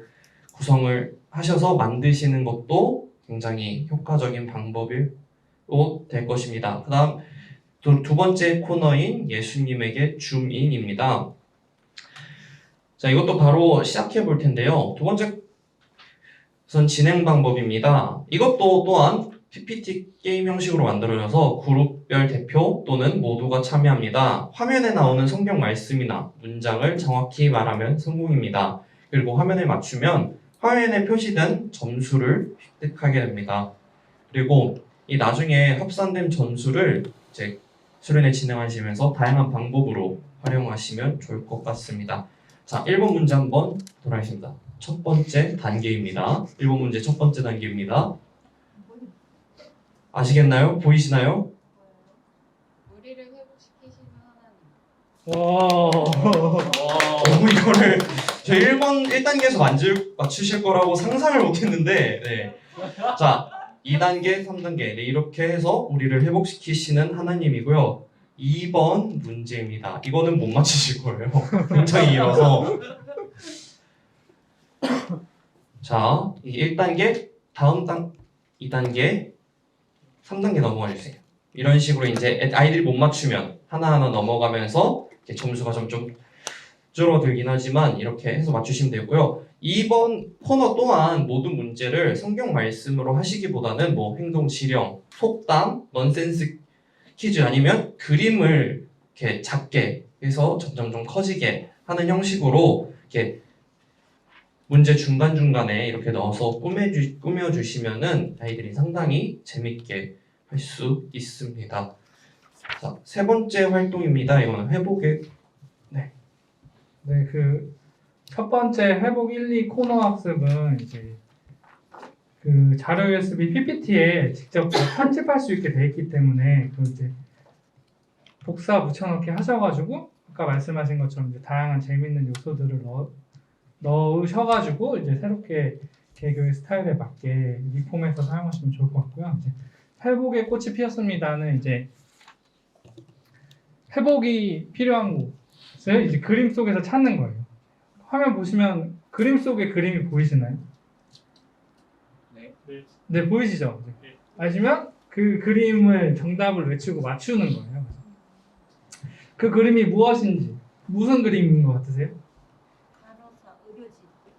구성을 하셔서 만드시는 것도 굉장히 효과적인 방법으로 될 것입니다. 그 다음 두 번째 코너인 예수님에게 줌인입니다. 자, 이것도 바로 시작해 볼 텐데요. 두 번째 우선 진행 방법입니다. 이것도 또한 PPT 게임 형식으로 만들어져서 그룹별 대표 또는 모두가 참여합니다. 화면에 나오는 성경 말씀이나 문장을 정확히 말하면 성공입니다. 그리고 화면을 맞추면 화면에 표시된 점수를 획득하게 됩니다. 그리고 이 나중에 합산된 점수를 이제 수련회 진행하시면서 다양한 방법으로 활용하시면 좋을 것 같습니다. 자, 1번 문제 한번 돌아가겠습니다. 첫 번째 단계입니다. 1번 문제 첫 번째 단계입니다. 아시겠나요? 보이시나요? 우리를 회복시키시는 하나님. 이거를 저희 1단계에서 맞추실 거라고 상상을 못했는데 네. 자, 2단계, 3단계 네, 이렇게 해서 우리를 회복시키시는 하나님이고요. 2번 문제입니다. 이거는 못 맞추실 거예요. 굉장히 길어서. 자, 이 1단계, 다음 2단계, 3단계 넘어가 주세요. 이런 식으로 이제 아이들이 못 맞추면 하나하나 넘어가면서 이렇게 점수가 좀 줄어들긴 하지만 이렇게 해서 맞추시면 되고요. 이번 코너 또한 모든 문제를 성경 말씀으로 하시기보다는 뭐 행동 지령, 속담, 넌센스 퀴즈 아니면 그림을 이렇게 작게 해서 점점 좀 커지게 하는 형식으로 이렇게 문제 중간중간에 이렇게 넣어서 꾸며주시면은 아이들이 상당히 재밌게 할 수 있습니다. 자, 세 번째 활동입니다. 이거는 회복의 네, 그 첫 번째 회복 1, 2 코너 학습은 이제 그 자료 USB PPT에 직접 편집할 수 있게 돼 있기 때문에 그 이제 복사 붙여넣기 하셔가지고 아까 말씀하신 것처럼 이제 다양한 재밌는 요소들을 넣으셔가지고 이제 새롭게 개교의 스타일에 맞게 리폼해서 사용하시면 좋을 것 같고요. 이제 회복의 꽃이 피었습니다는 이제 회복이 필요한 곳을 이제 그림 속에서 찾는 거예요. 화면 보시면 그림 속에 그림이 보이시나요? 네. 네, 보이시죠? 네. 아시면 그 그림을 정답을 외치고 맞추는 거예요. 그 그림이 무엇인지 무슨 그림인 것 같으세요? 간호사, 의료진.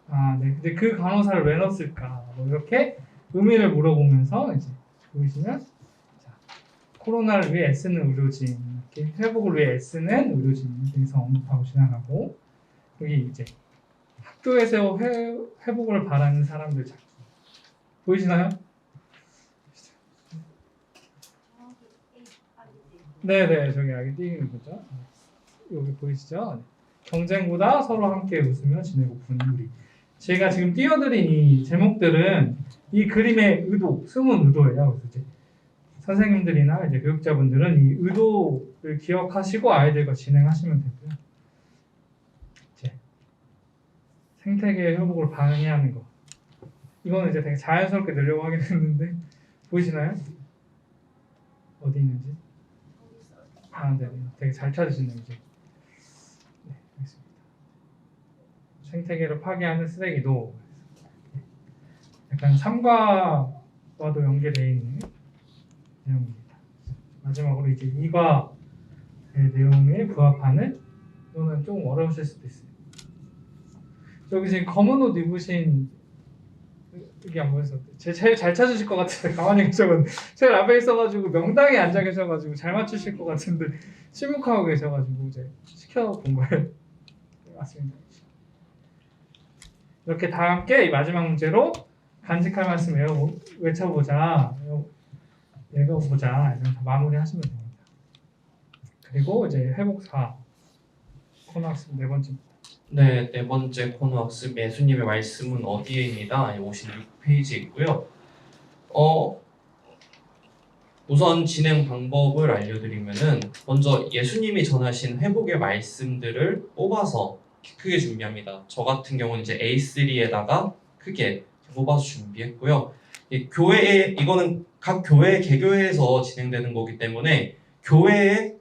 아, 네. 근데 그 간호사를 왜 넣었을까? 뭐 이렇게 의미를 물어보면서 이제 보이시면 자, 코로나를 위해 애쓰는 의료진, 이렇게 회복을 위해 애쓰는 의료진에 대해서 언급하고 지나가고 여기 이제 학교에서 회복을 바라는 사람들 찾기 보이시나요? 네네, 저기 아기 띄는 거죠. 여기 보이시죠? 네. 경쟁보다 서로 함께 웃으며 지내고 부는 우리. 제가 지금 띄워드린 이 제목들은 이 그림의 의도, 숨은 의도예요. 그래서 이제 선생님들이나 이제 교육자분들은 이 의도를 기억하시고 아이들과 진행하시면 되고요. 이제 생태계 회복을 방해하는 거. 이거는 이제 되게 자연스럽게 넣으려고 하긴 했는데 보이시나요? 어디 있는지? 아, 네, 되게 잘 찾으시네요. 이제. 네, 알겠습니다. 생태계를 파괴하는 쓰레기도 약간 3과와도 연계되어 있는 내용입니다. 마지막으로 이제 2과의 내용에 부합하는 또는 좀 어려우실 수도 있어요. 저기 지금 검은 옷 입으신 이게 안 보여서 제일 잘 찾으실 것 같은데 가만히 계셔가지고 제일 앞에 있어가지고 명당에 앉아 계셔가지고 잘 맞추실 것 같은데 침묵하고 계셔가지고 이제 시켜본 거예요. 네, 맞습니다. 이렇게 다 함께 이 마지막 문제로 간직할 말씀 외쳐보자, 읽어보자 이런 마무리하시면 됩니다. 그리고 이제 회복사 코너 학습 네 번째입니다. 네, 네 번째 코너 학습 예수님의 말씀은 어디에입니다. 56페이지 있고요. 우선 진행 방법을 알려드리면은 먼저 예수님이 전하신 회복의 말씀들을 뽑아서 크게 준비합니다. 저 같은 경우는 이제 A3에다가 크게 뽑아서 준비했고요. 이 교회에 이거는 각 교회 개교회에서 진행되는 거기 때문에 교회에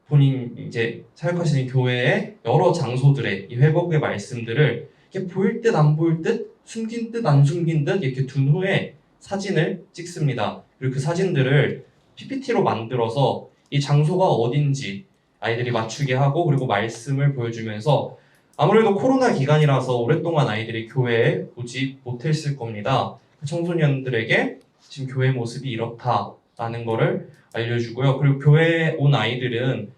본인 이제 사역하시는 교회의 여러 장소들의 이 회복의 말씀들을 이렇게 보일 듯 안 보일 듯 숨긴 듯 안 숨긴 듯 이렇게 둔 후에 사진을 찍습니다. 그리고 그 사진들을 PPT로 만들어서 이 장소가 어딘지 아이들이 맞추게 하고 그리고 말씀을 보여주면서 아무래도 코로나 기간이라서 오랫동안 아이들이 교회에 오지 못했을 겁니다. 청소년들에게 지금 교회 모습이 이렇다라는 거를 알려주고요. 그리고 교회에 온 아이들은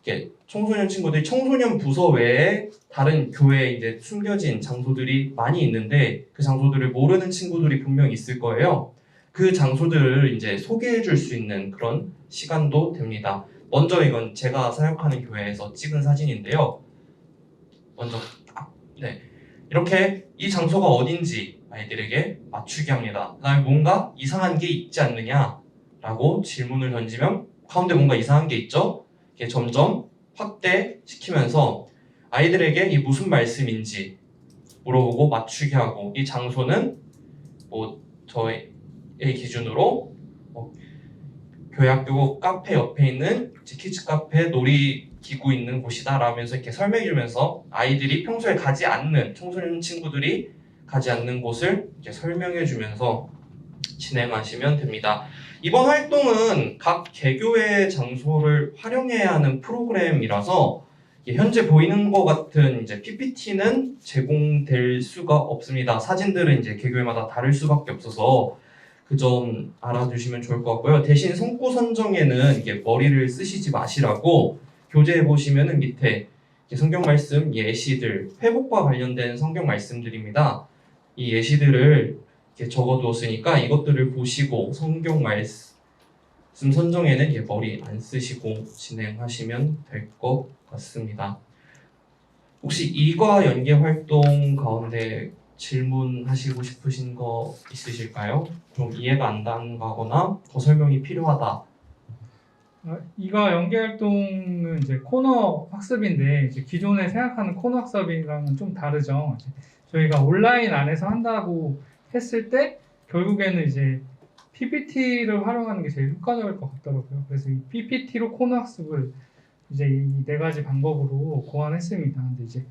이렇게 청소년 친구들이 청소년 부서 외에 다른 교회에 이제 숨겨진 장소들이 많이 있는데 그 장소들을 모르는 친구들이 분명히 있을 거예요. 그 장소들을 이제 소개해 줄 수 있는 그런 시간도 됩니다. 먼저 이건 제가 사역하는 교회에서 찍은 사진인데요. 먼저 네, 이렇게 이 장소가 어딘지 아이들에게 맞추게 합니다. 그다음에 뭔가 이상한 게 있지 않느냐라고 질문을 던지면 가운데 뭔가 이상한 게 있죠? 이렇게 점점 확대시키면서 아이들에게 이 무슨 말씀인지 물어보고 맞추게 하고 이 장소는 뭐 저의 기준으로 교회 학교 카페 옆에 있는 키즈 카페 놀이기구 있는 곳이다 라면서 이렇게 설명해주면서 아이들이 평소에 가지 않는 청소년 친구들이 가지 않는 곳을 이제 설명해주면서 진행하시면 됩니다. 이번 활동은 각 개교회 장소를 활용해야 하는 프로그램이라서 현재 보이는 것 같은 이제 PPT는 제공될 수가 없습니다. 사진들은 이제 개교회마다 다를 수밖에 없어서 그 점 알아두시면 좋을 것 같고요. 대신 성구 선정에는 이게 머리를 쓰시지 마시라고 교재에 보시면은 밑에 이제 성경 말씀 예시들, 회복과 관련된 성경 말씀들입니다. 이 예시들을 이렇게 적어두었으니까 이것들을 보시고 성경 말씀 선정에는 이게 머리 안 쓰시고 진행하시면 될 것 같습니다. 혹시 이과 연계 활동 가운데 질문하시고 싶으신 거 있으실까요? 좀 이해가 안 가거나 더 설명이 필요하다. 이과 연계 활동은 이제 코너 학습인데 이제 기존에 생각하는 코너 학습이랑은 좀 다르죠. 이제 저희가 온라인 안에서 한다고 했을 때 결국에는 이제 PPT를 활용하는 게 제일 효과적일 것 같더라고요. 그래서 이 PPT로 코너 학습을 이제 이 4가지 방법으로 고안했습니다. 근데 이제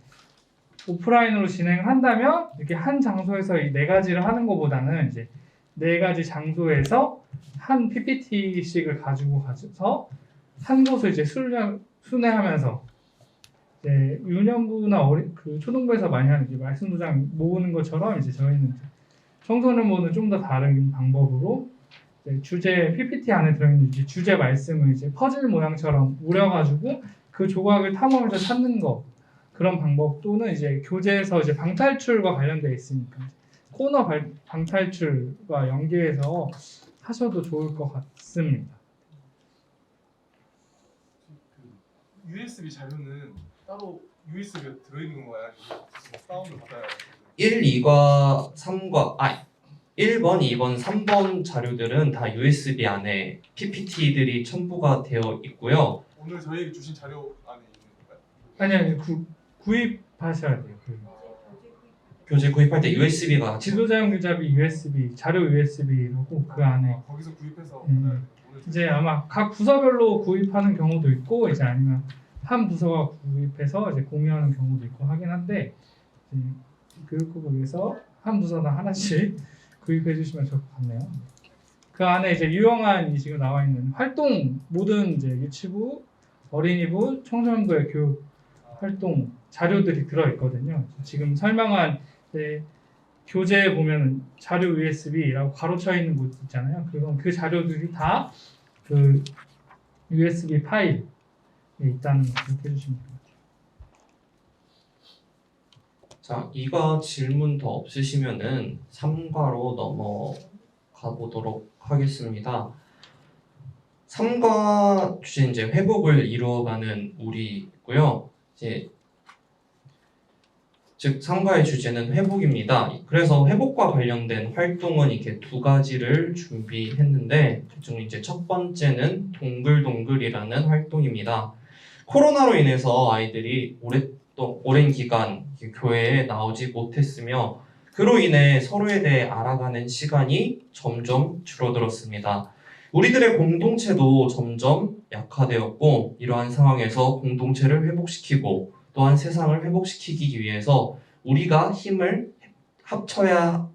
오프라인으로 진행을 한다면 이렇게 한 장소에서 이 4가지를 하는 것보다는 이제 4가지 장소에서 한 PPT씩을 가지고 가서 한 곳을 이제 순회하면서 이제 유년부나 초등부에서 많이 하는 이제 말씀 도장 모으는 것처럼 이제 저희는 이제 청소년부는 좀 더 다른 방법으로 이제 주제 PPT 안에 들어있는 이제 주제 말씀을 이제 퍼즐 모양처럼 우려가지고 그 조각을 탐험해서 찾는 거 그런 방법 또는 이제 교재에서 이제 방탈출과 관련되어 있으니까 코너 방탈출과 연계해서 하셔도 좋을 것 같습니다. 그 USB 자료는 따로 USB가 들어있는 건가요? 아니면 다운을 받아야 1, 2과 3과 1번, 2번, 3번 자료들은 다 USB 안에 PPT들이 첨부가 되어 있고요. 오늘 저희에게 주신 자료 안에 있는 건가요? 아니 구입하셔야 돼요. 교재 구입할 때 USB가 지도자용 교잡이 USB, 자료 USB라고 그 안에 거기서 구입해서 오늘 이제 아마 각 부서별로 구입하는 경우도 있고 이제 아니면 한 부서가 구입해서 이제 공유하는 경우도 있고 하긴 한데 교육국에서 한 부서당 하나씩 구입해 주시면 좋을 것 같네요. 그 안에 이제 유용한 지금 나와 있는 활동 모든 이제 유치부, 어린이부, 청소년부의 교육 활동 자료들이 들어 있거든요. 지금 설명한 교재에 보면 자료 USB라고 가로쳐 있는 곳 있잖아요. 그건 그 자료들이 다 그 USB 파일에 있다는 거 기억해 주시면 됩니다. 자, 이과 질문 더 없으시면은 3과로 넘어가 보도록 하겠습니다. 3과 주제 이제 회복을 이루어가는 우리고요. 이제 즉 3과의 주제는 회복입니다. 그래서 회복과 관련된 활동은 이렇게 2가지를 준비했는데 그중 이제 첫 번째는 동글동글이라는 활동입니다. 코로나로 인해서 아이들이 오랜 기간 교회에 나오지 못했으며 그로 인해 서로에 대해 알아가는 시간이 점점 줄어들었습니다. 우리들의 공동체도 점점 약화되었고 이러한 상황에서 공동체를 회복시키고 또한 세상을 회복시키기 위해서 우리가 힘을 합쳐야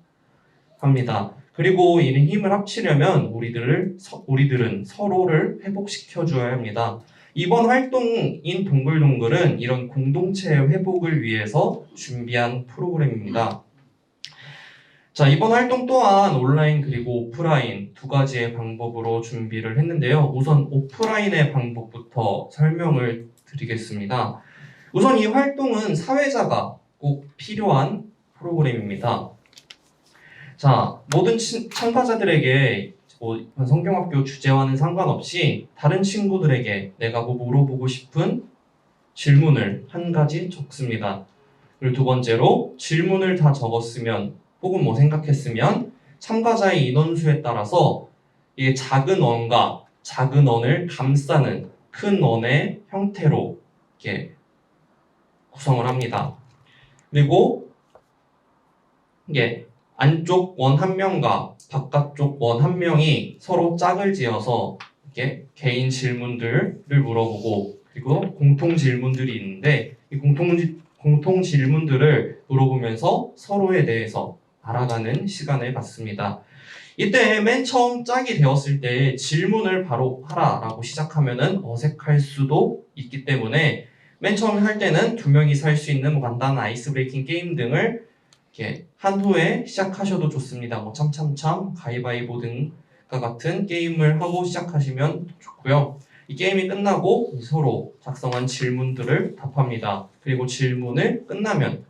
합니다. 그리고 이 힘을 합치려면 우리들은 서로를 회복시켜줘야 합니다. 이번 활동인 동글동글은 이런 공동체의 회복을 위해서 준비한 프로그램입니다. 자, 이번 활동 또한 온라인 그리고 오프라인 2가지의 방법으로 준비를 했는데요. 우선 오프라인의 방법부터 설명을 드리겠습니다. 우선 이 활동은 사회자가 꼭 필요한 프로그램입니다. 자, 모든 참가자들에게 성경학교 주제와는 상관없이 다른 친구들에게 내가 물어보고 싶은 질문을 한 가지 적습니다. 그리고 2번째로 질문을 다 적었으면 혹은 생각했으면 참가자의 인원수에 따라서 이 작은 원과 작은 원을 감싸는 큰 원의 형태로 이렇게 구성을 합니다. 그리고 이게 안쪽 원 1명과 바깥쪽 원 1명이 서로 짝을 지어서 이렇게 개인 질문들을 물어보고 그리고 공통 질문들이 있는데 이 공통 질문들을 물어보면서 서로에 대해서 알아가는 시간을 갖습니다. 이때 맨 처음 짝이 되었을 때 질문을 바로 하라라고 시작하면은 어색할 수도 있기 때문에 맨 처음 할 때는 2명이서 할 수 있는 간단한 아이스 브레이킹 게임 등을 이렇게 한 후에 시작하셔도 좋습니다. 참참참, 가위바위보 등과 같은 게임을 하고 시작하시면 좋고요. 이 게임이 끝나고 서로 작성한 질문들을 답합니다. 그리고 질문을 끝나면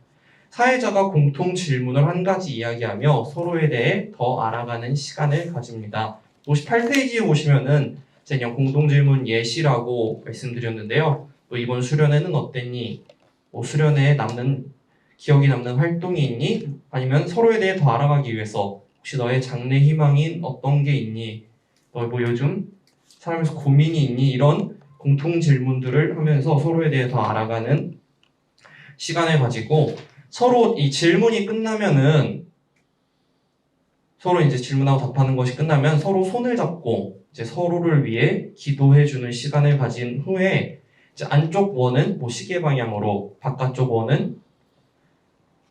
사회자가 공통 질문을 한 가지 이야기하며 서로에 대해 더 알아가는 시간을 가집니다. 58페이지에 보시면은 제가 그냥 공통 질문 예시라고 말씀드렸는데요. 또 이번 수련회는 어땠니? 뭐 수련회에 기억이 남는 활동이 있니? 아니면 서로에 대해 더 알아가기 위해서 혹시 너의 장래 희망인 어떤 게 있니? 너 뭐 요즘 살면서 고민이 있니? 이런 공통 질문들을 하면서 서로에 대해 더 알아가는 시간을 가지고 서로 이 질문이 끝나면은 서로 이제 질문하고 답하는 것이 끝나면 서로 손을 잡고 이제 서로를 위해 기도해주는 시간을 가진 후에 이제 안쪽 원은 뭐 시계 방향으로, 바깥쪽 원은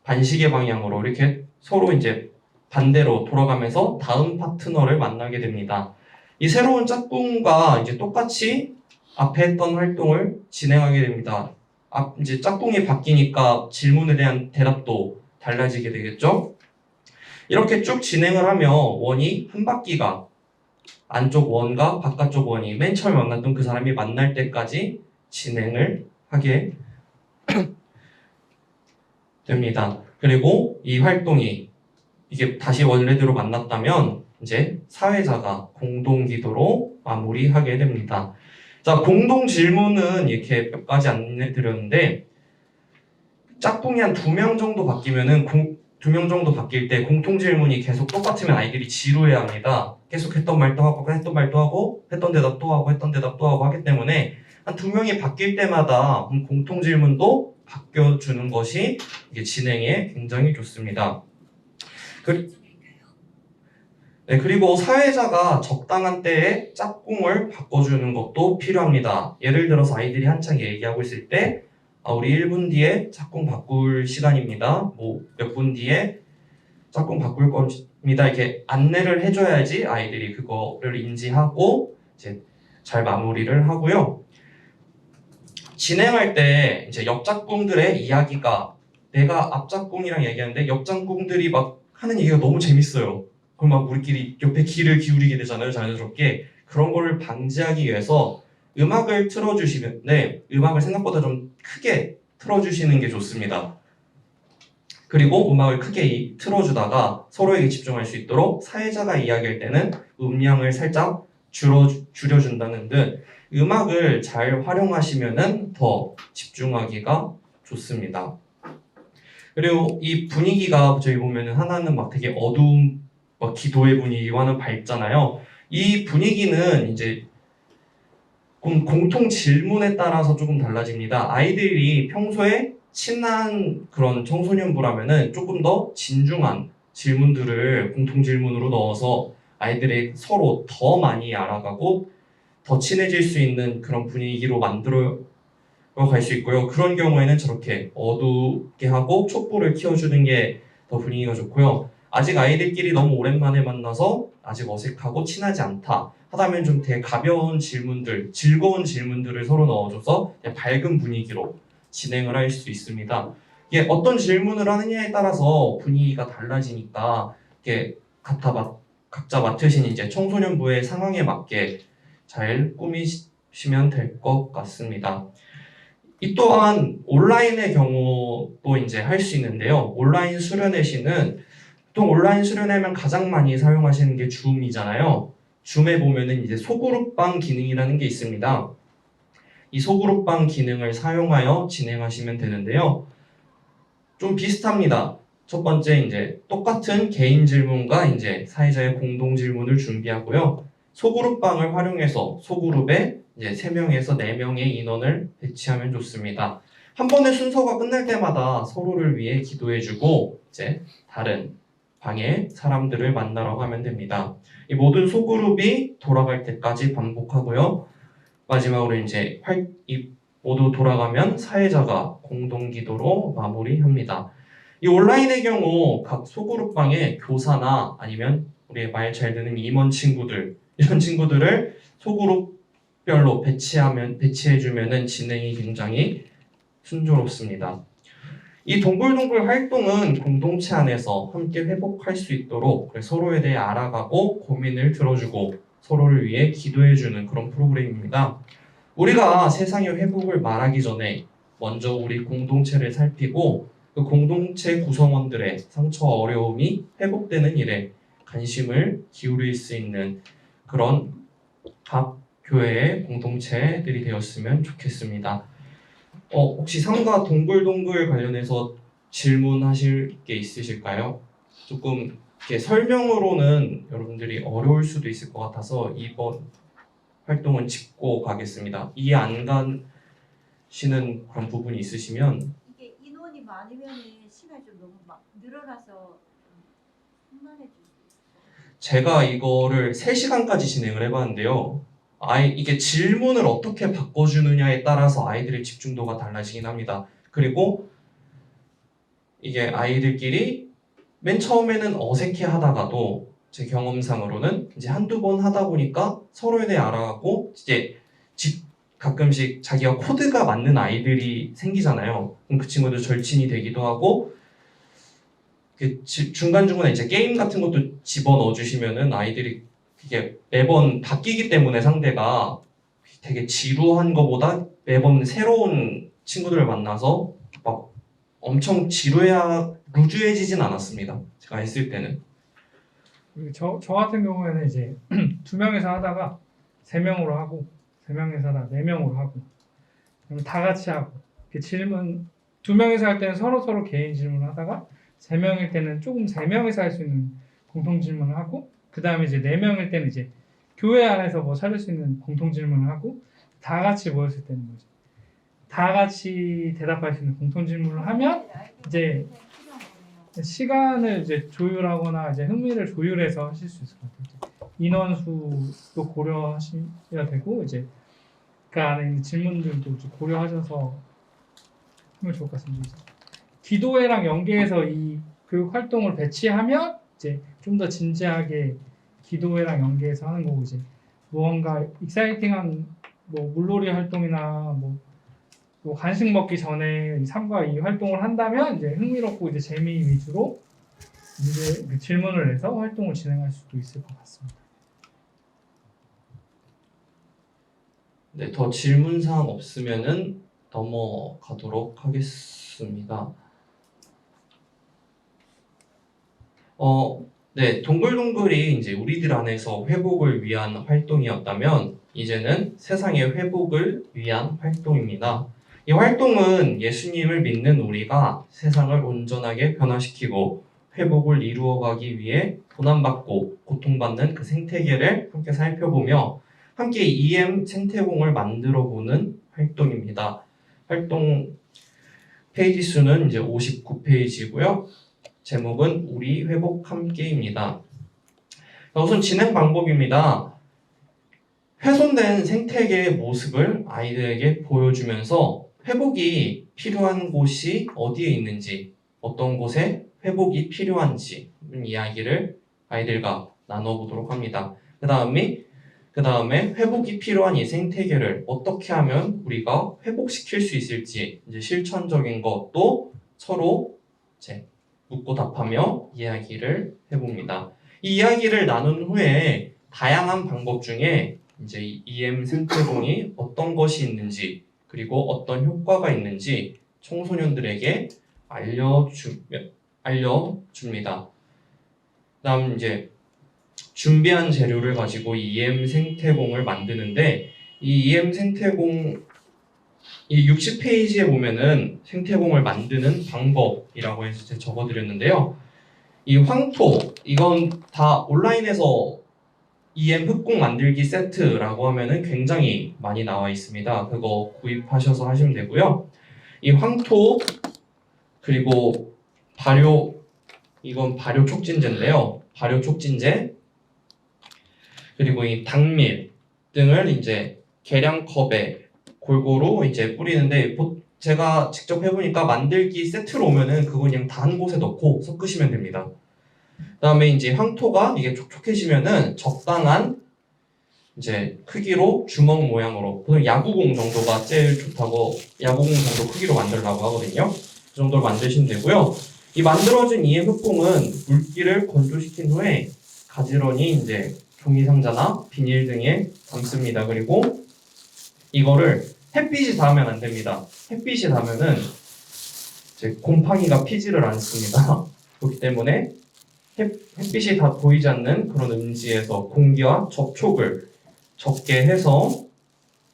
반시계 방향으로 이렇게 서로 이제 반대로 돌아가면서 다음 파트너를 만나게 됩니다. 이 새로운 짝꿍과 이제 똑같이 앞에 했던 활동을 진행하게 됩니다. 이제 짝꿍이 바뀌니까 질문에 대한 대답도 달라지게 되겠죠? 이렇게 쭉 진행을 하면 원이 한 바퀴가 안쪽 원과 바깥쪽 원이 맨 처음에 만났던 그 사람이 만날 때까지 진행을 하게 됩니다. 그리고 이 활동이 이게 다시 원래대로 만났다면 이제 사회자가 공동기도로 마무리하게 됩니다. 자, 공동 질문은 이렇게 몇 가지 안내 드렸는데 짝꿍이 한 2명 정도 바뀌면은 2명 정도 바뀔 때 공통 질문이 계속 똑같으면 아이들이 지루해 합니다. 계속 했던 말도 하고 했던 말도 하고 했던 대답도 하고 했던 대답도 하고 하기 때문에 한 2명이 바뀔 때마다 공통 질문도 바뀌어주는 것이 이게 진행에 굉장히 좋습니다. 그리고 사회자가 적당한 때에 짝꿍을 바꿔주는 것도 필요합니다. 예를 들어서 아이들이 한창 얘기하고 있을 때 우리 1분 뒤에 짝꿍 바꿀 시간입니다. 뭐 몇 분 뒤에 짝꿍 바꿀 겁니다. 이렇게 안내를 해줘야지 아이들이 그거를 인지하고 이제 잘 마무리를 하고요. 진행할 때 이제 옆짝꿍들의 이야기가 내가 앞짝꿍이랑 얘기하는데 옆짝꿍들이 막 하는 얘기가 너무 재밌어요. 그럼 막 우리끼리 옆에 귀를 기울이게 되잖아요, 자연스럽게. 그런 거를 방지하기 위해서 음악을 틀어주시는데 음악을 생각보다 좀 크게 틀어주시는 게 좋습니다. 그리고 음악을 크게 틀어주다가 서로에게 집중할 수 있도록 사회자가 이야기할 때는 음량을 살짝 줄여준다는 듯 음악을 잘 활용하시면은 더 집중하기가 좋습니다. 그리고 이 분위기가 저희 보면은 하나는 막 되게 어두운 막 기도의 분위기와는 밝잖아요. 이 분위기는 이제 공통 질문에 따라서 조금 달라집니다. 아이들이 평소에 친한 그런 청소년부라면은 조금 더 진중한 질문들을 공통 질문으로 넣어서 아이들이 서로 더 많이 알아가고 더 친해질 수 있는 그런 분위기로 만들어 갈 수 있고요. 그런 경우에는 저렇게 어둡게 하고 촛불을 키워주는 게 더 분위기가 좋고요. 아직 아이들끼리 너무 오랜만에 만나서 아직 어색하고 친하지 않다 하다면 좀 되게 가벼운 질문들, 즐거운 질문들을 서로 넣어줘서 밝은 분위기로 진행을 할 수 있습니다. 이게 어떤 질문을 하느냐에 따라서 분위기가 달라지니까 이게 각자 맡으신 이제 청소년부의 상황에 맞게 잘 꾸미시면 될 것 같습니다. 이 또한 온라인의 경우도 이제 할 수 있는데요. 온라인 수련회 시는 보통 온라인 수련회면 가장 많이 사용하시는 게 줌이잖아요. 줌에 보면은 이제 소그룹방 기능이라는 게 있습니다. 이 소그룹방 기능을 사용하여 진행하시면 되는데요. 좀 비슷합니다. 첫 번째 이제 똑같은 개인 질문과 이제 사회자의 공동 질문을 준비하고요. 소그룹방을 활용해서 소그룹에 이제 3명에서 4명의 인원을 배치하면 좋습니다. 한 번의 순서가 끝날 때마다 서로를 위해 기도해주고 이제 다른 방에 사람들을 만나러 가면 됩니다. 이 모든 소그룹이 돌아갈 때까지 반복하고요. 마지막으로 이제 모두 돌아가면 사회자가 공동기도로 마무리합니다. 이 온라인의 경우 각 소그룹방에 교사나 아니면 우리 말 잘 듣는 임원 친구들 이런 친구들을 소그룹별로 배치해주면은 진행이 굉장히 순조롭습니다. 이 동글동글 활동은 공동체 안에서 함께 회복할 수 있도록 서로에 대해 알아가고 고민을 들어주고 서로를 위해 기도해주는 그런 프로그램입니다. 우리가 세상의 회복을 말하기 전에 먼저 우리 공동체를 살피고 그 공동체 구성원들의 상처와 어려움이 회복되는 일에 관심을 기울일 수 있는 그런 각 교회의 공동체들이 되었으면 좋겠습니다. 혹시 상가 동글동글 관련해서 질문하실 게 있으실까요? 조금 이렇게 설명으로는 여러분들이 어려울 수도 있을 것 같아서 이번 활동은 짚고 가겠습니다. 이해 안 가시는 그런 부분이 있으시면 이게 인원이 많으면 시간이 좀 너무 막 늘어나서 혼란해질 수 있어요. 제가 이거를 3시간까지 진행을 해봤는데요. 이게 질문을 어떻게 바꿔주느냐에 따라서 아이들의 집중도가 달라지긴 합니다. 그리고 이게 아이들끼리 맨 처음에는 어색해 하다가도 제 경험상으로는 이제 한두 번 하다 보니까 서로에 대해 알아가고 이제 가끔씩 자기가 코드가 맞는 아이들이 생기잖아요. 그럼 그 친구들 절친이 되기도 하고 중간중간에 이제 게임 같은 것도 집어넣어 주시면은 아이들이 이게 매번 바뀌기 때문에 상대가 되게 지루한 것보다 매번 새로운 친구들을 만나서 막 엄청 루즈해지진 않았습니다. 제가 했을 때는. 저 같은 경우에는 이제 2명이서 하다가 3명으로 하고 3명이서 하다가 4명으로 하고 그럼 다 같이 하고 이렇게 질문 2명이서 할 때는 서로 개인 질문을 하다가 3명일 때는 조금 3명이서 할 수 있는 공통 질문을 하고 그 다음에 이제 4명일 때는 이제 교회 안에서 뭐 찾을 수 있는 공통 질문을 하고 다 같이 모였을 때는 뭐지? 다 같이 대답할 수 있는 공통 질문을 하면 이제 시간을 이제 조율하거나 이제 흥미를 조율해서 하실 수 있을 것 같아요. 인원수도 고려하셔야 되고 이제 그 안에 있는 질문들도 이제 고려하셔서 하면 좋을 것 같습니다. 기도회랑 연계해서 이 교육 활동을 배치하면 이제 좀 더 진지하게 기도회랑 연계해서 하는 거고 이제 무언가 익사이팅한 뭐 물놀이 활동이나 뭐 간식 먹기 전에 3과 2 활동을 한다면 이제 흥미롭고 이제 재미 위주로 이제 그 질문을 내서 활동을 진행할 수도 있을 것 같습니다. 네, 더 질문 사항 없으면은 넘어가도록 하겠습니다. 네, 동글동글이 이제 우리들 안에서 회복을 위한 활동이었다면 이제는 세상의 회복을 위한 활동입니다. 이 활동은 예수님을 믿는 우리가 세상을 온전하게 변화시키고 회복을 이루어가기 위해 고난받고 고통받는 그 생태계를 함께 살펴보며 함께 EM 생태공을 만들어보는 활동입니다. 활동 페이지 수는 이제 59페이지고요. 제목은 우리 회복 함께입니다. 우선 진행 방법입니다. 훼손된 생태계의 모습을 아이들에게 보여주면서 회복이 필요한 곳이 어디에 있는지, 어떤 곳에 회복이 필요한지 이야기를 아이들과 나눠보도록 합니다. 그 다음에 회복이 필요한 이 생태계를 어떻게 하면 우리가 회복시킬 수 있을지 이제 실천적인 것도 서로 이제 묻고 답하며 이야기를 해봅니다. 이 이야기를 나눈 후에 다양한 방법 중에 이제 이 EM 생태공이 어떤 것이 있는지 그리고 어떤 효과가 있는지 청소년들에게 알려줍니다. 그다음 이제 준비한 재료를 가지고 이 EM 생태공을 만드는데 이 EM 생태공 이 60페이지에 보면은 생태공을 만드는 방법이라고 해서 제가 적어드렸는데요. 이 황토 이건 다 온라인에서 EM 흑공 만들기 세트라고 하면은 굉장히 많이 나와 있습니다. 그거 구입하셔서 하시면 되고요. 이 황토 그리고 발효 이건 발효 촉진제인데요. 발효 촉진제 그리고 이 당밀 등을 이제 계량컵에 골고루 이제 뿌리는데 제가 직접 해보니까 만들기 세트로 오면은 그거 그냥 다 한 곳에 넣고 섞으시면 됩니다. 그다음에 이제 황토가 이게 촉촉해지면은 적당한 이제 크기로 주먹 모양으로 보통 야구공 정도가 제일 좋다고 야구공 정도 크기로 만들려고 하거든요. 그 정도로 만드시면 되고요. 이 만들어진 EM 흑공은 물기를 건조시킨 후에 가지런히 이제 종이 상자나 비닐 등에 담습니다. 그리고 이거를 햇빛이 닿으면 안 됩니다. 햇빛이 닿으면은 이제 곰팡이가 피지를 않습니다. 그렇기 때문에 햇빛이 다 보이지 않는 그런 음지에서 공기와 접촉을 적게 해서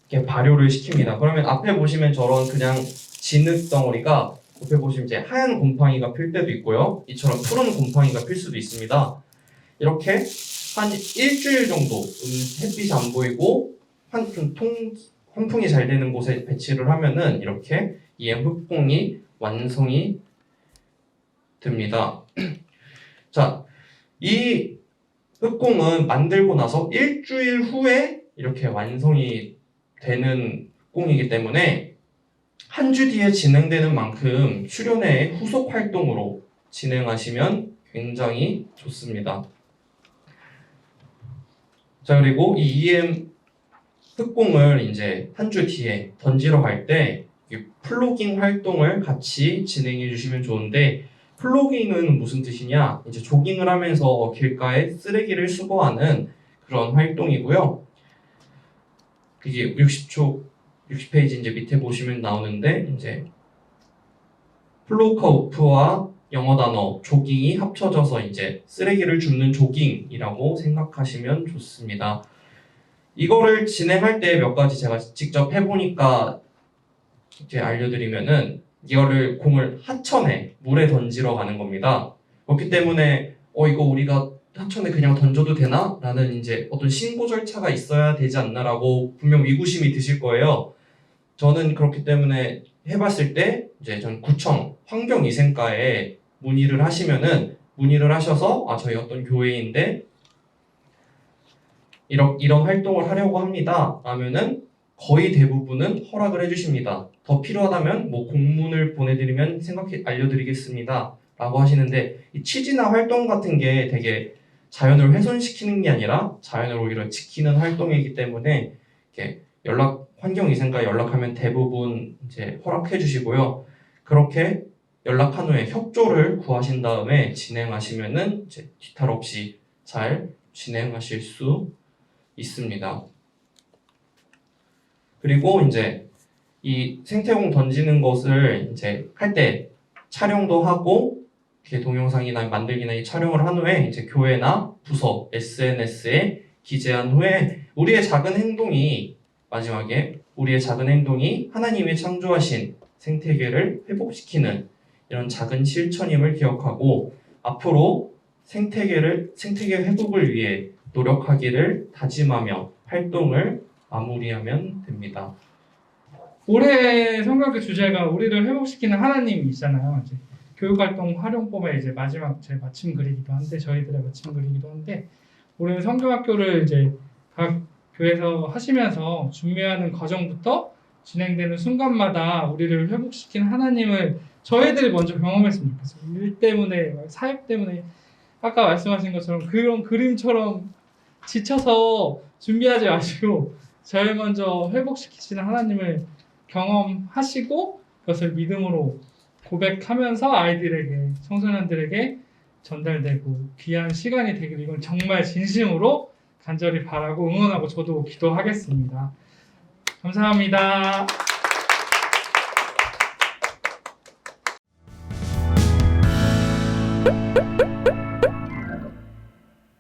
이렇게 발효를 시킵니다. 그러면 앞에 보시면 저런 그냥 진흙 덩어리가 옆에 보시면 이제 하얀 곰팡이가 필 때도 있고요. 이처럼 푸른 곰팡이가 필 수도 있습니다. 이렇게 한 일주일 정도 햇빛이 안 보이고 환풍이 잘 되는 곳에 배치를 하면은 이렇게 EM 흑공이 완성이 됩니다. 자, 이 흑공은 만들고 나서 일주일 후에 이렇게 완성이 되는 흑공이기 때문에 한 주 뒤에 진행되는 만큼 수련회의 후속 활동으로 진행하시면 굉장히 좋습니다. 자, 그리고 이 EM 흑공을 이제 한 주 뒤에 던지러 갈 때 플로깅 활동을 같이 진행해 주시면 좋은데, 플로깅은 무슨 뜻이냐? 이제 조깅을 하면서 길가에 쓰레기를 수거하는 그런 활동이고요. 이게 60페이지 이제 밑에 보시면 나오는데, 이제 플로우카우프와 영어 단어 조깅이 합쳐져서 이제 쓰레기를 줍는 조깅이라고 생각하시면 좋습니다. 이거를 진행할 때 몇 가지 제가 직접 해보니까 이제 알려드리면은, 이거를 공을 하천에 물에 던지러 가는 겁니다. 그렇기 때문에 이거 우리가 하천에 그냥 던져도 되나? 라는 이제 어떤 신고 절차가 있어야 되지 않나라고 분명 위구심이 드실 거예요. 저는 그렇기 때문에 해봤을 때 이제 전 구청 환경위생과에 문의를 하셔서 저희 어떤 교회인데 이런 활동을 하려고 합니다 라면은 거의 대부분은 허락을 해주십니다. 더 필요하다면 공문을 보내드리면 알려드리겠습니다 라고 하시는데, 이 취지나 활동 같은 게 되게 자연을 훼손시키는 게 아니라 자연을 오히려 지키는 활동이기 때문에 이렇게 환경위생과에 연락하면 대부분 이제 허락해 주시고요. 그렇게 연락한 후에 협조를 구하신 다음에 진행하시면은 이제 뒤탈 없이 잘 진행하실 수 있습니다. 그리고 이제 이 생태공 던지는 것을 이제 할 때 촬영도 하고, 이렇게 동영상이나 만들기나 이 촬영을 한 후에 이제 교회나 부서, SNS에 기재한 후에 마지막에 우리의 작은 행동이 하나님이 창조하신 생태계를 회복시키는 이런 작은 실천임을 기억하고 앞으로 생태계 회복을 위해 노력하기를 다짐하며 활동을 마무리하면 됩니다. 올해 성경학교 주제가 우리를 회복시키는 하나님이잖아요. 이제 교육활동 활용법의 이제 마지막 제 마침 글이기도 한데, 저희들의 마침 글이기도 한데, 올해 성경학교를 이제 각 교회에서 하시면서 준비하는 과정부터 진행되는 순간마다 우리를 회복시키는 하나님을 저희들이 먼저 경험했으면 좋겠어요. 일 때문에, 사역 때문에 아까 말씀하신 것처럼 그런 그림처럼 지쳐서 준비하지 마시고 저희 먼저 회복시키시는 하나님을 경험하시고 그것을 믿음으로 고백하면서 아이들에게, 청소년들에게 전달되고 귀한 시간이 되기를, 이건 정말 진심으로 간절히 바라고 응원하고 저도 기도하겠습니다. 감사합니다.